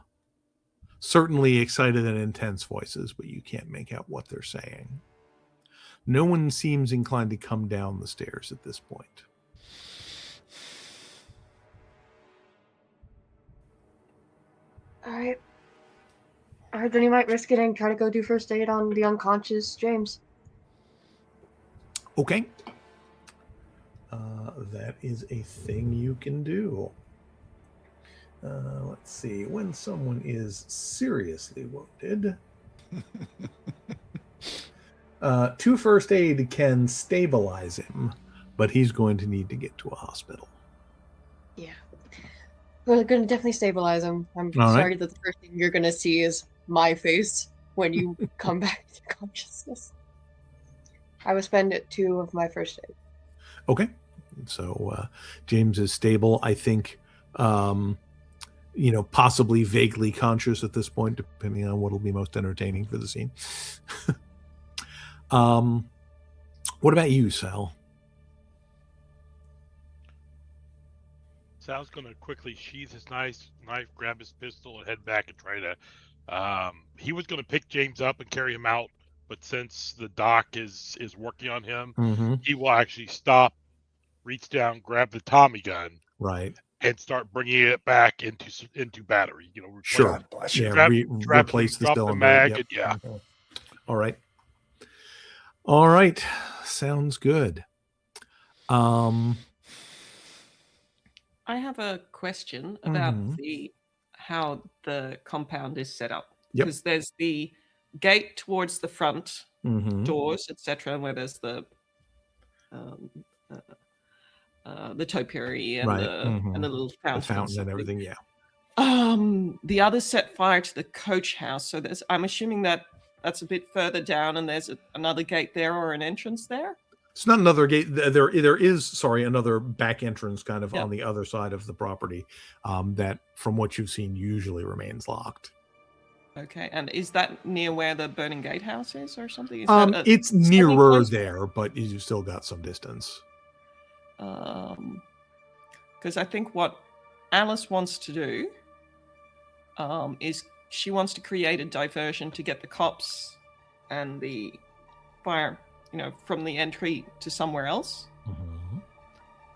certainly excited and intense voices, but you can't make out what they're saying. No one seems inclined to come down the stairs at this point. All right, then you might risk it and try to go do first aid on the unconscious James. Okay. That is a thing you can do. Let's see. When someone is seriously wounded, 2 first aid can stabilize him, but he's going to need to get to a hospital. Yeah. We're going to definitely stabilize him. I'm sorry that the first thing you're going to see is my face when you come back to consciousness. I will spend 2 of my first aid. Okay. So James is stable. I think, possibly vaguely conscious at this point, depending on what will be most entertaining for the scene. What about you, Sal? Sal's going to quickly sheath his knife, grab his pistol, and head back and try to. He was going to pick James up and carry him out, but since the doc is working on him, he will actually stop, reach down, grab the Tommy gun, right, and start bringing it back into battery. sure, replace the cylinder, mag, yep. and yeah. All right, sounds good. I have a question about how the compound is set up. Yep. Because there's the gate towards the front doors, etc., where there's the topiary and and the little fountain and everything. Yeah. The others set fire to the coach house, so I'm assuming that's a bit further down, and there's another gate there or an entrance there. It's not another gate. There is another back entrance kind of on the other side of the property that, from what you've seen, usually remains locked. Okay, and is that near where the burning gatehouse is or something? It's nearer there, but you've still got some distance. Because I think what Alice wants to do is she wants to create a diversion to get the cops and the fire, from the entry to somewhere else.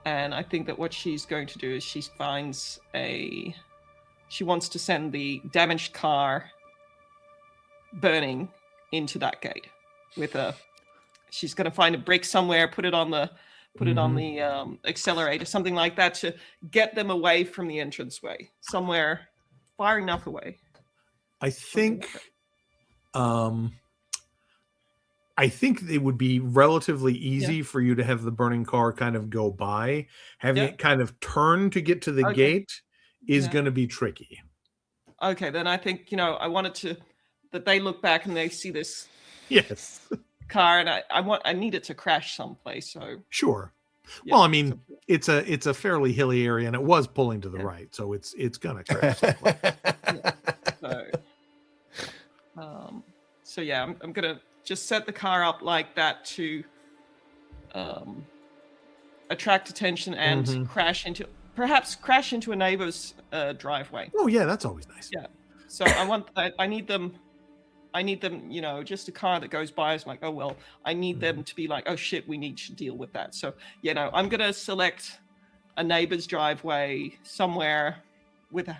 And I think that what she's going to do is she wants to send the damaged car burning into that gate she's going to find a brick somewhere, put it on the accelerator, something like that, to get them away from the entranceway, somewhere far enough away. I think it would be relatively easy for you to have the burning car kind of go by. Having it kind of turn to get to the gate is going to be tricky. Okay, then I think, I wanted that they look back and they see this car, and I need it to crash someplace. So sure. Yeah, well, I mean, it's a fairly hilly area, and it was pulling to the right, so it's gonna crash. So I'm gonna just set the car up like that to attract attention and crash into a neighbor's driveway. Oh yeah, that's always nice. Yeah. So I need them, just a car that goes by is like, oh, well, I need them to be like, oh shit, we need to deal with that. So, I'm going to select a neighbor's driveway somewhere and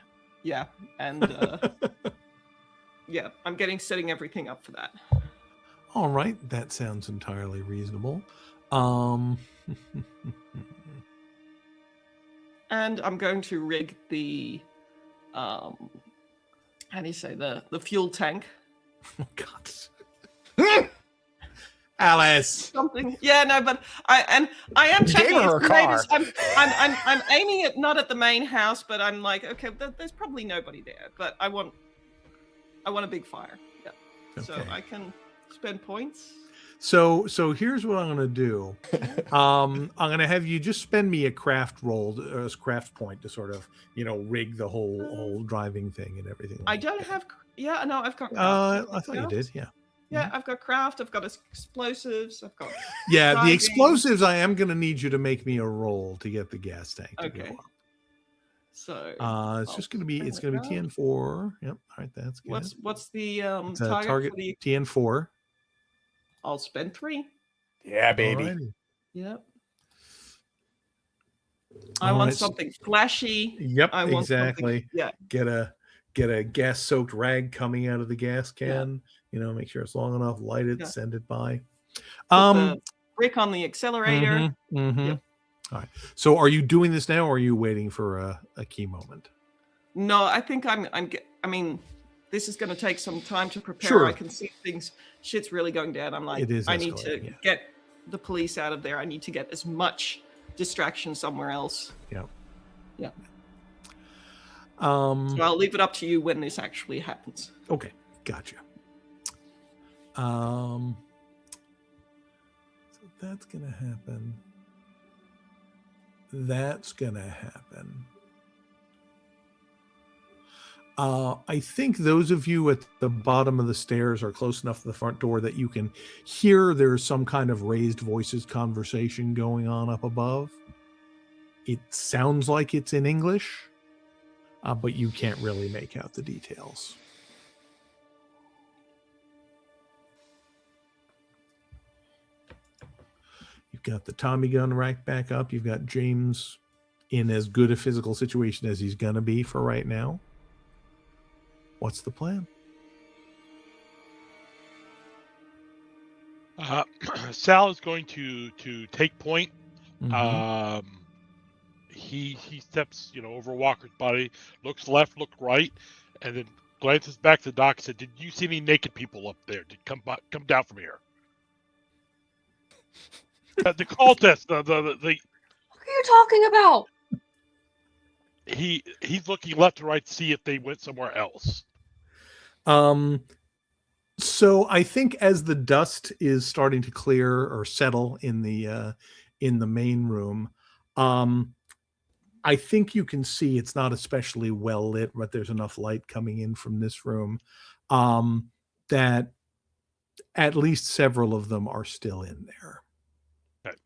I'm setting everything up for that. All right. That sounds entirely reasonable. And I'm going to rig the, how do you say, the fuel tank. Oh God, Alice! Something, but I am checking her the car. I'm aiming it not at the main house, but I'm like, okay, there's probably nobody there, but I want a big fire. Yeah, okay. So I can spend points. So here's what I'm going to do. I'm going to have you just spend me a craft roll, a craft point to sort of, rig the whole driving thing and everything. I don't have. Yeah, no, I've got. Craft. I thought you did. Yeah. Yeah, I've got craft. I've got explosives. I've got. Yeah, driving. The explosives. I am going to need you to make me a roll to get the gas tank to go up. So. It's just going to be. It's going to be TN4. Yep. All right, that's good. What's the target for the TN4? I'll spend 3. Yeah, baby. Alrighty. Yep. I want something flashy. Yep, exactly. Yeah. Get a gas-soaked rag coming out of the gas can. Make sure it's long enough. Light it. Send it by. Put the brick on the accelerator. Yep. All right. So, are you doing this now, or are you waiting for a key moment? No, I think I mean, this is going to take some time to prepare. Sure. I can see things. Shit's really going down. I'm like, I need to get the police out of there. I need to get as much distraction somewhere else. Yeah. Yeah. So I'll leave it up to you when this actually happens. Okay. Gotcha. So that's going to happen. That's going to happen. I think those of you at the bottom of the stairs are close enough to the front door that you can hear there's some kind of raised voices conversation going on up above. It sounds like it's in English, but you can't really make out the details. You've got the Tommy gun racked back up. You've got James in as good a physical situation as he's going to be for right now. What's the plan? Sal is going to take point. Mm-hmm. He steps, over Walker's body, looks left, looks right, and then glances back to Doc and said, "Did you see any naked people up there? Come down from here." The cultist, the What are you talking about? he's looking left to right to see if they went somewhere else. So I think as the dust is starting to clear or settle in the main room, I think you can see it's not especially well lit, but there's enough light coming in from this room that at least several of them are still in there. Okay.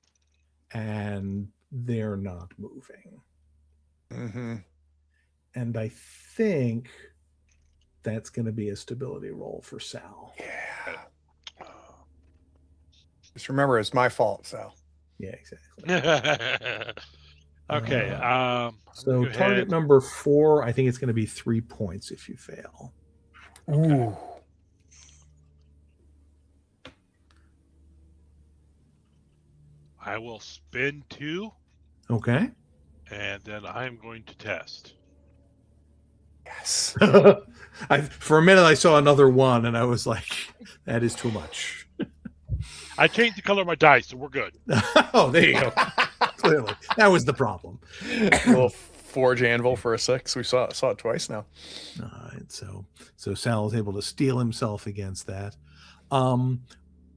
And they're not moving. Mm-hmm. And I think that's going to be a stability roll for Sal. Yeah. Just remember, it's my fault, Sal. Yeah, exactly. Okay. So target number 4, I think it's going to be 3 points if you fail. Ooh. I will spin 2, Okay. and then I'm going to test. Yes. For a minute, I saw another 1, and I was like, that is too much. I changed the color of my dice, so we're good. Oh, there you go. Clearly. That was the problem. Little forge anvil for a 6. We saw it twice now. All right. So Sal is able to steel himself against that.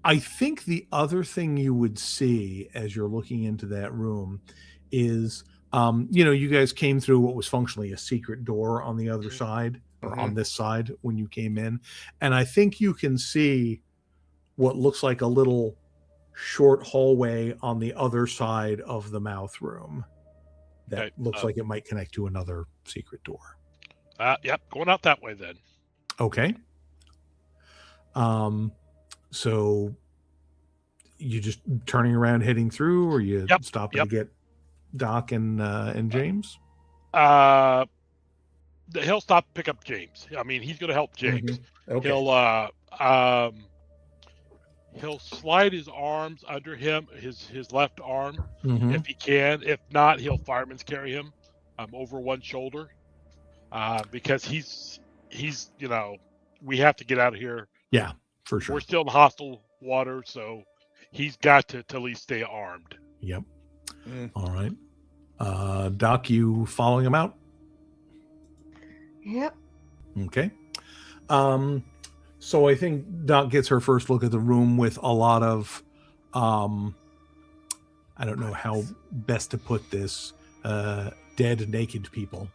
I think the other thing you would see as you're looking into that room is, you guys came through what was functionally a secret door on the other side, or on this side when you came in. And I think you can see what looks like a little short hallway on the other side of the mouth room that looks like it might connect to another secret door. Yep, going out that way then. Okay. So you just turning around heading through, or you stopping to get Doc and James? He'll stop, pick up James. I mean, he's going to help James. Okay. He'll slide his arms under him, his left arm, Mhm. if he can. If not, he'll fireman's carry him over one shoulder, because he's we have to get out of here. Yeah, for sure. We're still in hostile water, so he's got to at least stay armed. Yep. All right. Doc, you following him out? Yep. Okay. So I think Doc gets her first look at the room with a lot of, I don't know how best to put this, dead, naked people.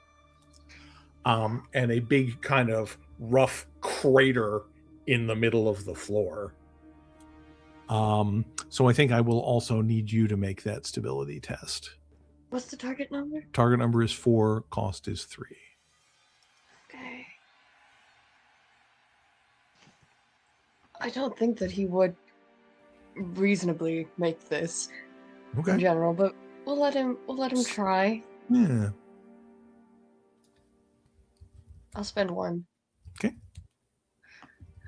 And a big kind of rough crater in the middle of the floor. So I think I will also need you to make that stability test. What's the target number? Target number is 4, cost is 3. Okay. I don't think that he would reasonably make this in general, but we'll let him try. Yeah. I'll spend 1. Okay.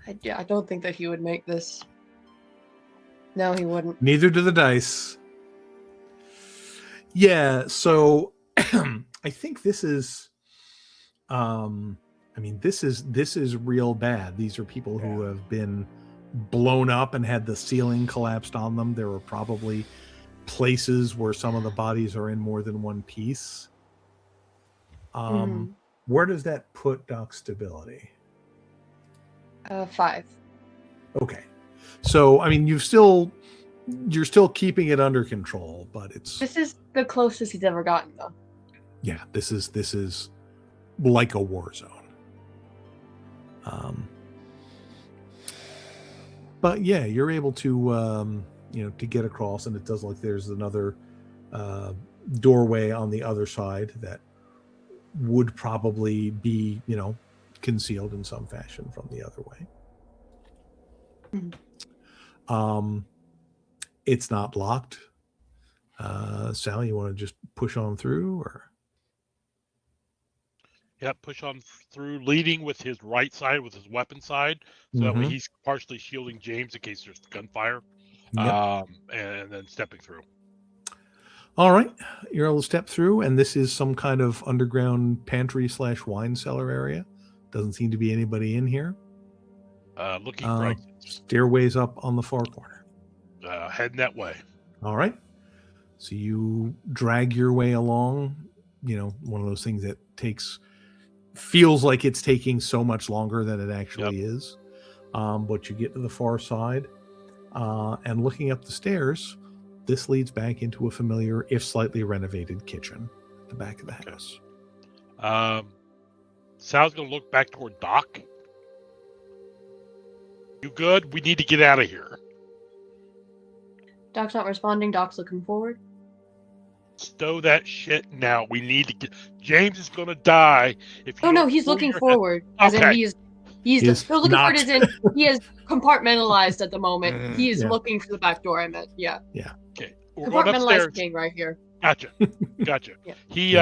I don't think that he would make this. No, he wouldn't. Neither do the dice. Yeah, so I think this is this is real bad. These are people who have been blown up and had the ceiling collapsed on them. There are probably places where some of the bodies are in more than one piece. Where does that put Doc's stability? 5. Okay. So, you're still keeping it under control, but This is the closest he's ever gotten, though. Yeah, this is like a war zone. But yeah, you're able to to get across, and it does look like there's another doorway on the other side that would probably be, concealed in some fashion from the other way. It's not locked. Sal, you want to just push on through, or? Yeah, push on through, leading with his right side, with his weapon side, so that way he's partially shielding James in case there's gunfire, and then stepping through. All right, you're able to step through, and this is some kind of underground pantry / wine cellar area. Doesn't seem to be anybody in here. Looking for stairways up on the far corner. Heading that way. All right. So you drag your way along, one of those things that feels like it's taking so much longer than it actually is. But you get to the far side, and looking up the stairs, this leads back into a familiar, if slightly renovated, kitchen at the back of the house. Sal's going to look back toward Doc. You good? We need to get out of here. Doc's not responding. Doc's looking forward. Stow that shit now. We need to get... James is going to die if you... No, he's looking forward. As in he's looking forward as in he is compartmentalized at the moment. He is looking for the back door, I meant. Yeah. Okay. We're going upstairs. Compartmentalized king right here. Gotcha. He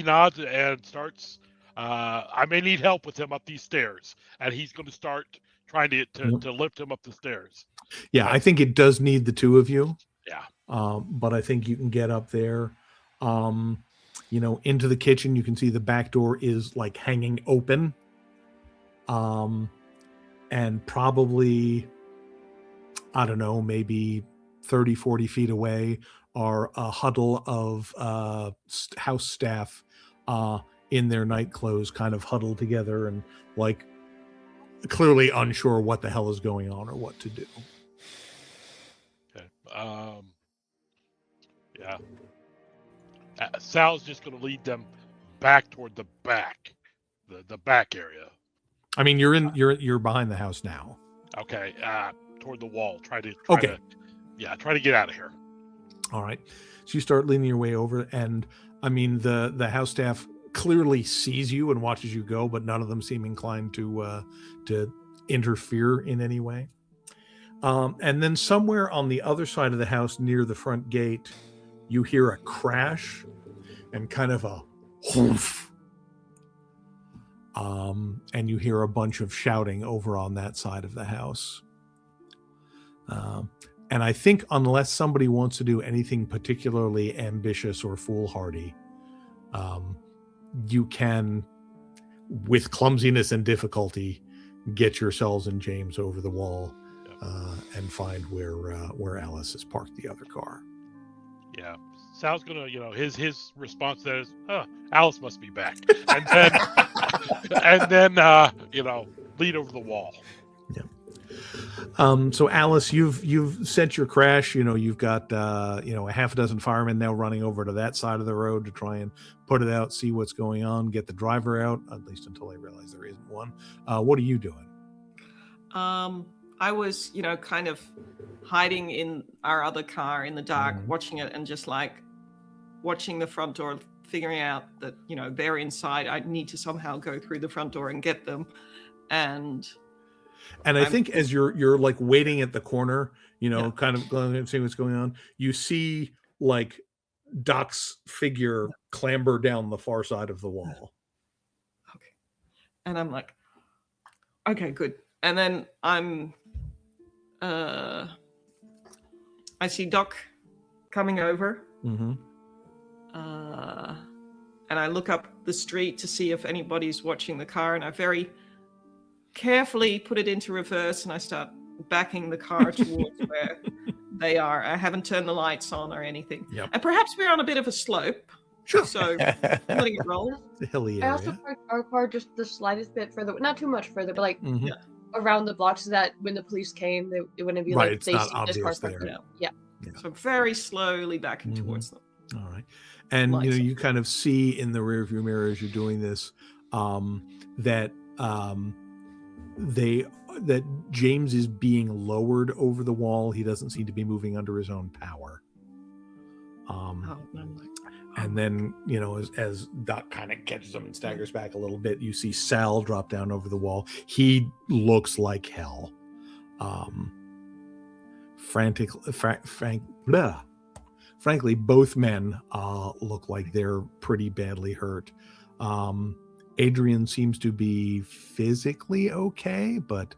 nods and starts... I may need help with him up these stairs. And he's going to start trying to lift him up the stairs. Yeah, I think it does need the two of you. Yeah. But I think you can get up there. Into the kitchen. You can see the back door is like hanging open. And probably, I don't know, maybe 30, 40 feet away are a huddle of house staff in their night clothes, kind of huddled together and like clearly unsure what the hell is going on or what to do. Okay. Sal's just going to lead them back toward the back area. I mean, you're behind the house now. Okay. Toward the wall. Try to get out of here. All right. So you start leaning your way over, and I mean the house staff clearly sees you and watches you go, but none of them seem inclined to interfere in any way. And then somewhere on the other side of the house, near the front gate, you hear a crash and kind of a whoof. And you hear a bunch of shouting over on that side of the house. And I think unless somebody wants to do anything particularly ambitious or foolhardy, you can, with clumsiness and difficulty, get yourselves and James over the wall and find where Alice has parked the other car. Yeah. Sal's gonna, his response to that is, Alice must be back. And then, lead over the wall. Yeah. So Alice, you've set your crash. You've got a half a dozen firemen now running over to that side of the road to try and put it out, see what's going on, get the driver out, at least until they realize there isn't one. What are you doing? I was, kind of hiding in our other car in the dark, watching it and just like watching the front door, figuring out that, they're inside. I need to somehow go through the front door and get them. And I think as you're like waiting at the corner, kind of going and seeing what's going on, you see like Doc's figure clamber down the far side of the wall. Okay. And I'm like, okay, good. And then I see Doc coming over. Mm-hmm. And I look up the street to see if anybody's watching the car, and I very carefully put it into reverse, and I start backing the car towards where they are. I haven't turned the lights on or anything. Yep. And perhaps we're on a bit of a slope. Sure. So I'm letting it roll. The hilly I area. also parked our car just the slightest bit further, not too much further, but like around the block, so that when the police came, it wouldn't be Right, like it's they not see this car obvious parked there. there. Yeah. So very slowly backing towards them. All right. And Lights you kind of see in the rearview mirror as you're doing this that James is being lowered over the wall. He doesn't seem to be moving under his own power. And then, as Doc kind of catches him and staggers back a little bit, you see Sal drop down over the wall. He looks like hell. Frankly, both men look like they're pretty badly hurt. Adrian seems to be physically okay, but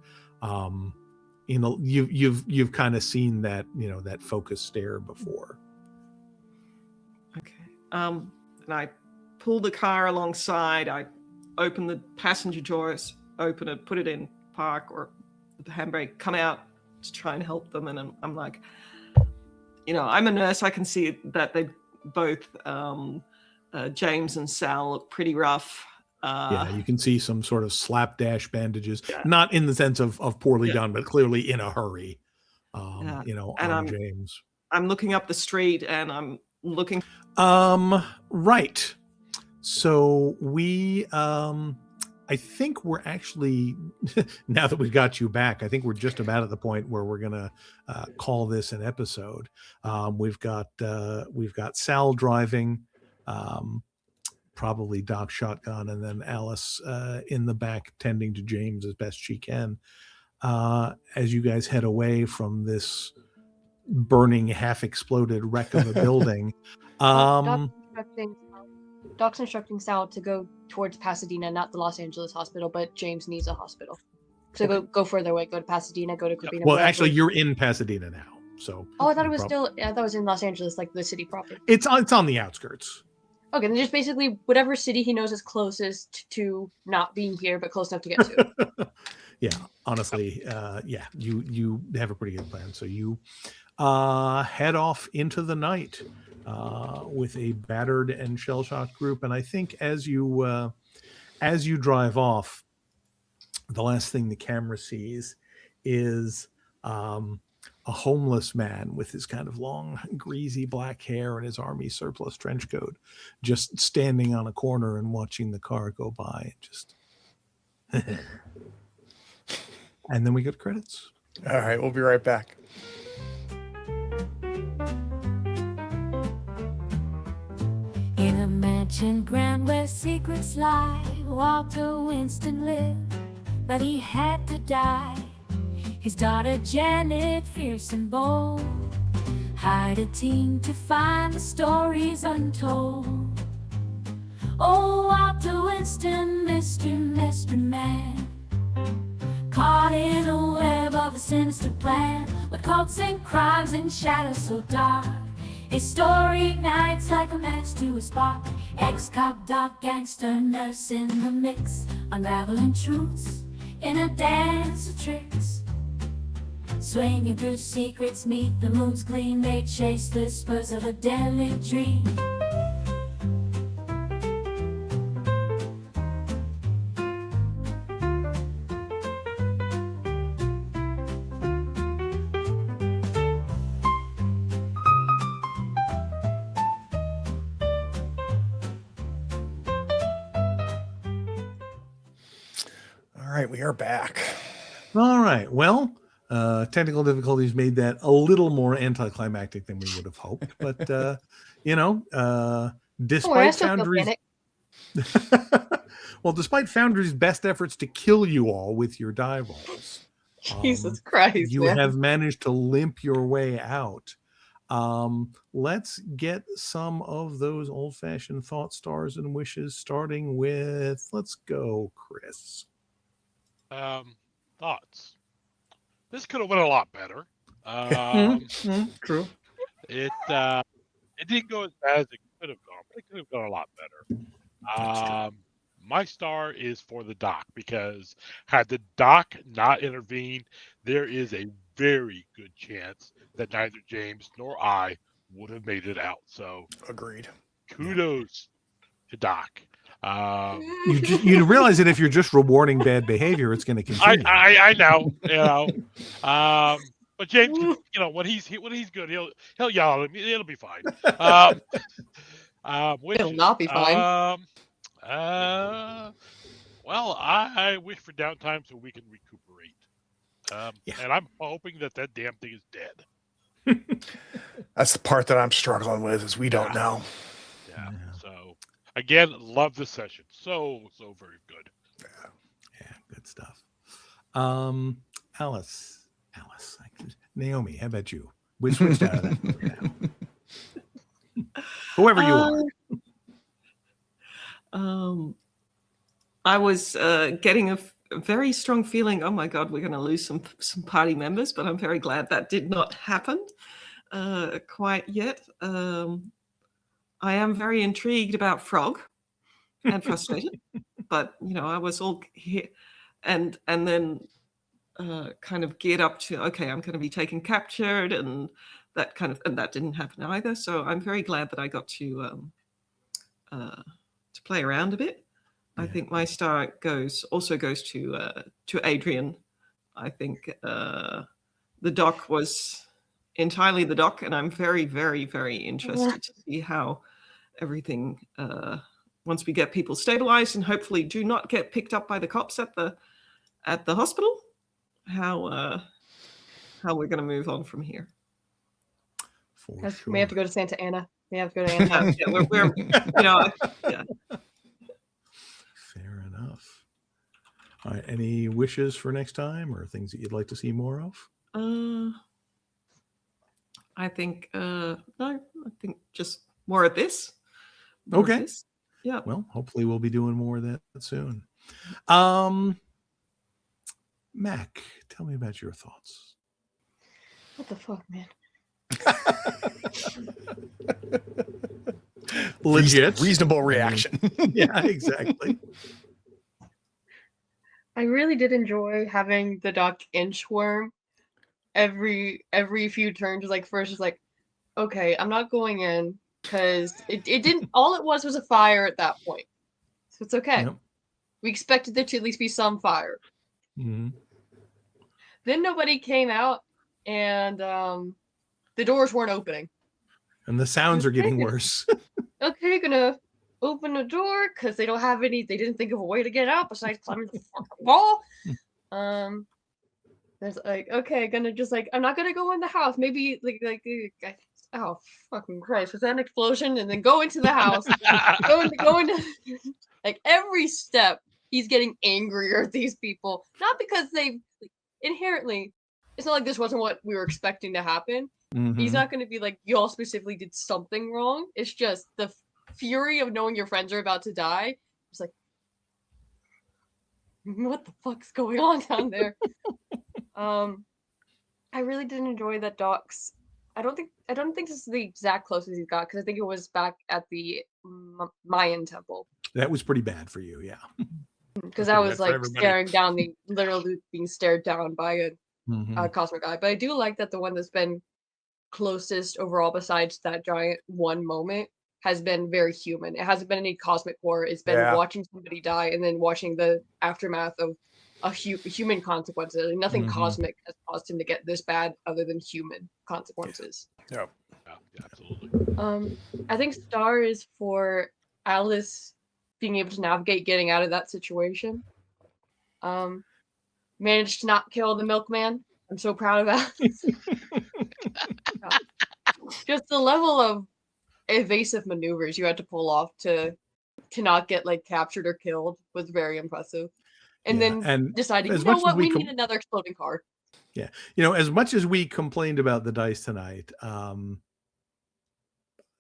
you've kind of seen that that focused stare before. Okay. And I pull the car alongside. I open the passenger doors, open it, put it in park or the handbrake, come out to try and help them. And I'm like, I'm a nurse. I can see that they both, James and Sal, look pretty rough. You can see some sort of slapdash bandages, not in the sense of poorly done, but clearly in a hurry. On James. I'm looking up the street and I'm looking. Right. So we, I think we're actually, now that we've got you back, I think we're just about at the point where we're gonna call this an episode. We've got Sal driving. Probably Doc shotgun, and then Alice in the back tending to James as best she can. As you guys head away from this burning, half-exploded wreck of a building. Doc's instructing Sal to go towards Pasadena, not the Los Angeles hospital, but James needs a hospital. So go further away, go to Pasadena, go to Covina. Well, actually, you're in Pasadena now. So I thought it was I thought it was in Los Angeles, like the city proper. It's on the outskirts. Okay, then just basically whatever city he knows is closest to not being here, but close enough to get to. Yeah, honestly, you have a pretty good plan. So you head off into the night with a battered and shell-shocked group. And I think as you drive off, the last thing the camera sees is a homeless man with his kind of long, greasy black hair and his army surplus trench coat, just standing on a corner and watching the car go by. Just, and then we go to credits. All right, we'll be right back. In a mansion grand where secrets lie, Walter Winston lived, but he had to die. His daughter Janet, fierce and bold, hired a team to find the stories untold. Oh, Walter Winston, Mr. Mystery Man, caught in a web of a sinister plan, with cults and crimes and shadows so dark. His story ignites like a match to a spark. Ex-cop, doc, gangster, nurse in the mix, unraveling truths in a dance of tricks. Swinging through secrets, meet the moon's gleam. They chase the spurs of a deadly dream. All right, we are back. All right. Well, technical difficulties made that a little more anticlimactic than we would have hoped, but despite Foundry's despite Foundry's best efforts to kill you all with your die rolls, Jesus Christ, you have managed to limp your way out. Let's get some of those old-fashioned thought stars and wishes, starting with, let's go, Chris. Thoughts. This could have went a lot better. True. It didn't go as bad as it could have gone, but it could have gone a lot better. My star is for the doc, because had the doc not intervened, there is a very good chance that neither James nor I would have made it out. So agreed. Kudos to Doc. You realize that if you're just rewarding bad behavior, it's going to continue. I know, but James, when he's good, he'll yell at me. It'll be fine. It'll not be fine. Well, I wish for downtime so we can recuperate. And I'm hoping that damn thing is dead. That's the part that I'm struggling with, is we don't know. Yeah. So again, love this session. So very good. Yeah, good stuff. Alice, Naomi, how about you? We switched out of that for now. Whoever you are. I was getting a very strong feeling, oh my God, we're going to lose some party members, but I'm very glad that did not happen quite yet. I am very intrigued about Frog and frustrated, but I was all here and then kind of geared up to, okay, I'm going to be taken captured and that didn't happen either. So I'm very glad that I got to play around a bit. I think my star also goes to Adrian. I think the doc was entirely the doc, and I'm very, very, very interested to see how everything, once we get people stabilized and hopefully do not get picked up by the cops at the hospital, how we're going to move on from here. For sure. We have to go to Santa Ana. We have to go to Anaheim. We're yeah. Fair enough. All right, any wishes for next time or things that you'd like to see more of? I think no. I think just more of this. Okay. Yeah. Well, hopefully we'll be doing more of that soon. Mac, tell me about your thoughts. What the fuck, man? Legit. Reasonable reaction. Yeah, exactly. I really did enjoy having the doc inchworm every few turns. Like first was like, okay, I'm not going in because it didn't, all it was a fire at that point. So it's okay. Yep. We expected there to at least be some fire. Mm-hmm. Then nobody came out and the doors weren't opening. And the sounds are getting worse. Okay, gonna open the door because they didn't think of a way to get out besides climbing the fucking wall. There's like, okay, gonna just like, I'm not gonna go in the house. Maybe like oh fucking Christ, was that an explosion? And then go into the house. go into like every step he's getting angrier at these people. Not because they inherently, it's not like this wasn't what we were expecting to happen. Mm-hmm. He's not going to be like, y'all specifically did something wrong. It's just the fury of knowing your friends are about to die. It's like, what the fuck's going on down there? I really did enjoy that Doc's. I don't think this is the exact closest he's got because I think it was back at the Mayan temple. That was pretty bad for you, yeah. Because I was like literally being stared down by a cosmic eye. But I do like that the one that's been closest overall, besides that giant one moment, has been very human. It hasn't been any cosmic horror. It's been watching somebody die and then watching the aftermath of a human consequences. Nothing cosmic has caused him to get this bad other than human consequences. Yeah, absolutely. I think star is for Alice being able to navigate getting out of that situation. Managed to not kill the milkman. I'm so proud of Alice. Just the level of evasive maneuvers you had to pull off to not get like captured or killed was very impressive. And then deciding, you know what, we need another exploding car. Yeah. As much as we complained about the dice tonight,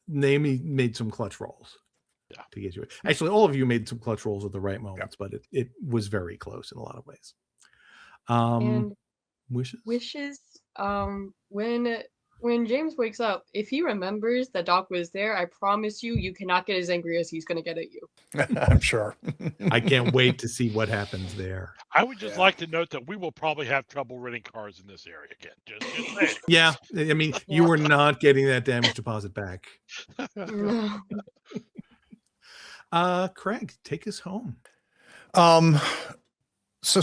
Naomi made some clutch rolls to get you. Actually, all of you made some clutch rolls at the right moments, but it was very close in a lot of ways. And wishes? When James wakes up, if he remembers that Doc was there, I promise you cannot get as angry as he's going to get at you. I'm sure. I can't wait to see what happens there. I would just like to note that we will probably have trouble renting cars in this area again. Just saying. Yeah, I mean, you were not getting that damage deposit back. Craig, take us home. So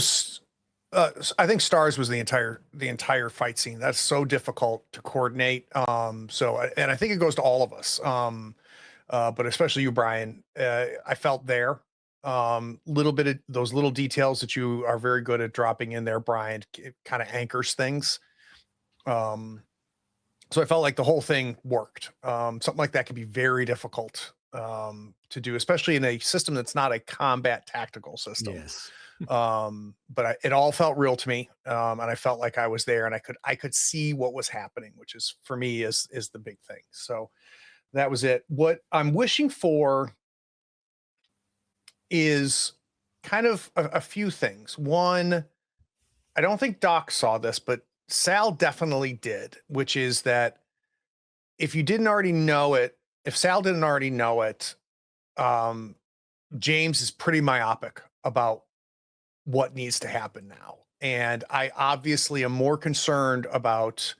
I think stars was the entire fight scene. That's so difficult to coordinate. And I think it goes to all of us. But especially you, Brian. I felt there. Little bit of those little details that you are very good at dropping in there, Brian. It kind of anchors things. So I felt like the whole thing worked. Something like that can be very difficult to do, especially in a system that's not a combat tactical system. Yes. But it all felt real to me, and I felt like I was there, and I could see what was happening, which is for me is the big thing. So that was it. What I'm wishing for is kind of a few things. One, I don't think Doc saw this, but Sal definitely did, which is that if you didn't already know it, if Sal didn't already know it, James is pretty myopic about what needs to happen now. And I obviously am more concerned about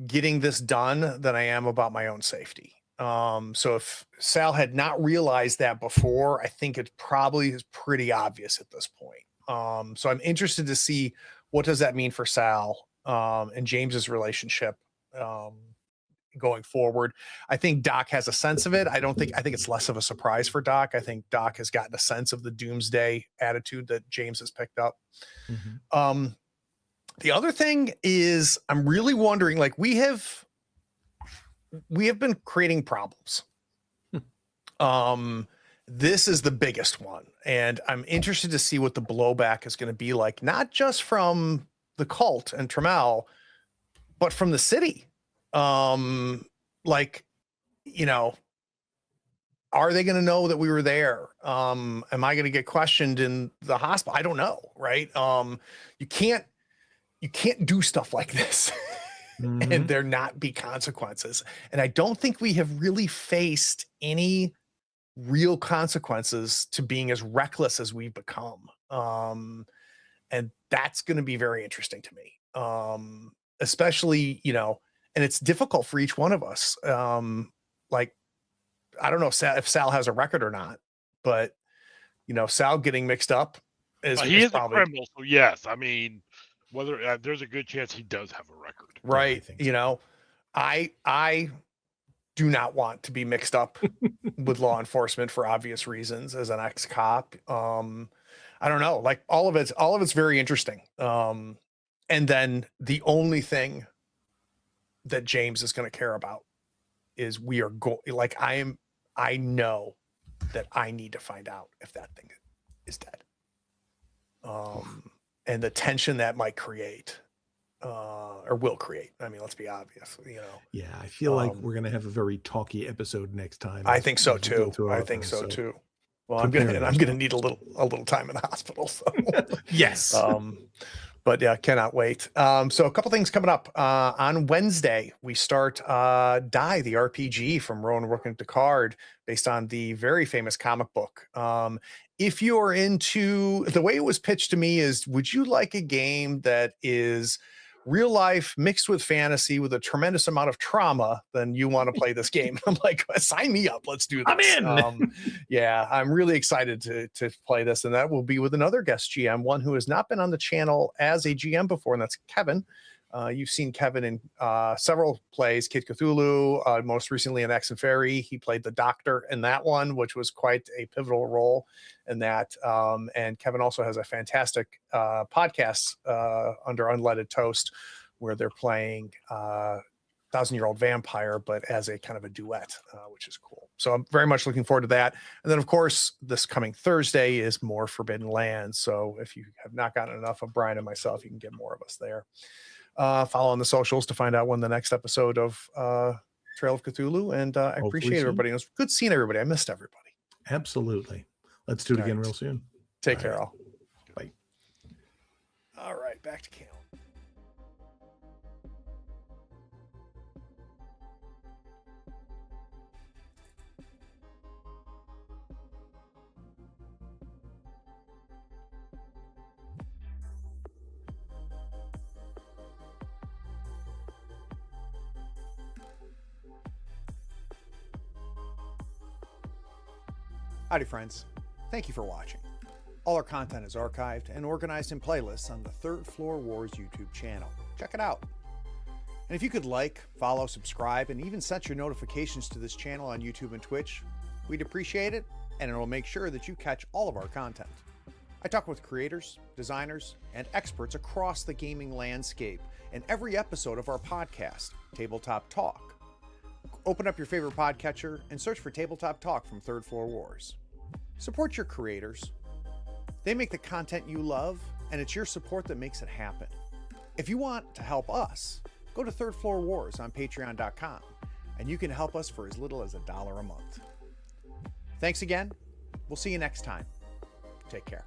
getting this done than I am about my own safety. So if Sal had not realized that before, I think it probably is pretty obvious at this point. So I'm interested to see what does that mean for Sal and James's relationship going forward. I think Doc has a sense of it. I think it's less of a surprise for Doc. I think Doc has gotten a sense of the doomsday attitude that James has picked up. Mm-hmm. The other thing is I'm really wondering, like we have been creating problems. This is the biggest one. And I'm interested to see what the blowback is going to be like, not just from the cult and Trammell, but from the city. Like, you know, are they going to know that we were there? Am I going to get questioned in the hospital? I don't know. Right. You can't do stuff like this mm-hmm. and there not be consequences. And I don't think we have really faced any real consequences to being as reckless as we've become. And that's going to be very interesting to me. Especially, you know, and it's difficult for each one of us. Like, I don't know if Sal has a record or not, but you know, Sal getting mixed up is probably a criminal. So yes, I mean, whether there's a good chance he does have a record, right? Yeah, you know, I do not want to be mixed up with law enforcement for obvious reasons as an ex-cop. I don't know, like all of it's very interesting. And then the only thing that James is going to care about is we are going, like I know that I need to find out if that thing is dead. And the tension that might create, or will create. I mean, let's be obvious, you know? Yeah. I feel like we're going to have a very talky episode next time. I think so too. I think so too. Well, I'm going to need a little time in the hospital. So yes. But yeah, cannot wait. So a couple things coming up. On Wednesday, we start Die, the RPG from Rowan Rook and Descartes, based on the very famous comic book. If you're into, the way it was pitched to me is, would you like a game that is real life mixed with fantasy with a tremendous amount of trauma? Then you want to play this game. I'm like, sign me up. Let's do this. I'm in. Yeah, I'm really excited to play this. And that will be with another guest GM, one who has not been on the channel as a GM before, and that's Kevin. You've seen Kevin in several plays, Kid Cthulhu, most recently in X and Fairy. He played the Doctor in that one, which was quite a pivotal role in that. And Kevin also has a fantastic podcast under Unleaded Toast, where they're playing 1,000-Year-Old Vampire, but as a kind of a duet, which is cool. So I'm very much looking forward to that. And then, of course, this coming Thursday is more Forbidden Lands. So if you have not gotten enough of Brian and myself, you can get more of us there. Follow on the socials to find out when the next episode of Trail of Cthulhu. And I appreciate everybody. It was good seeing everybody. I missed everybody. Absolutely. Let's do it again real soon. Take care, all. Bye. All right, back to camp. Howdy, friends. Thank you for watching. All our content is archived and organized in playlists on the Third Floor Wars YouTube channel. Check it out. And if you could like, follow, subscribe, and even set your notifications to this channel on YouTube and Twitch, we'd appreciate it, and it'll make sure that you catch all of our content. I talk with creators, designers, and experts across the gaming landscape in every episode of our podcast, Tabletop Talk. Open up your favorite podcatcher and search for Tabletop Talk from Third Floor Wars. Support your creators. They make the content you love, and it's your support that makes it happen. If you want to help us, go to Third Floor Wars on patreon.com, and you can help us for as little as $1 a month. Thanks again. We'll see you next time. Take care.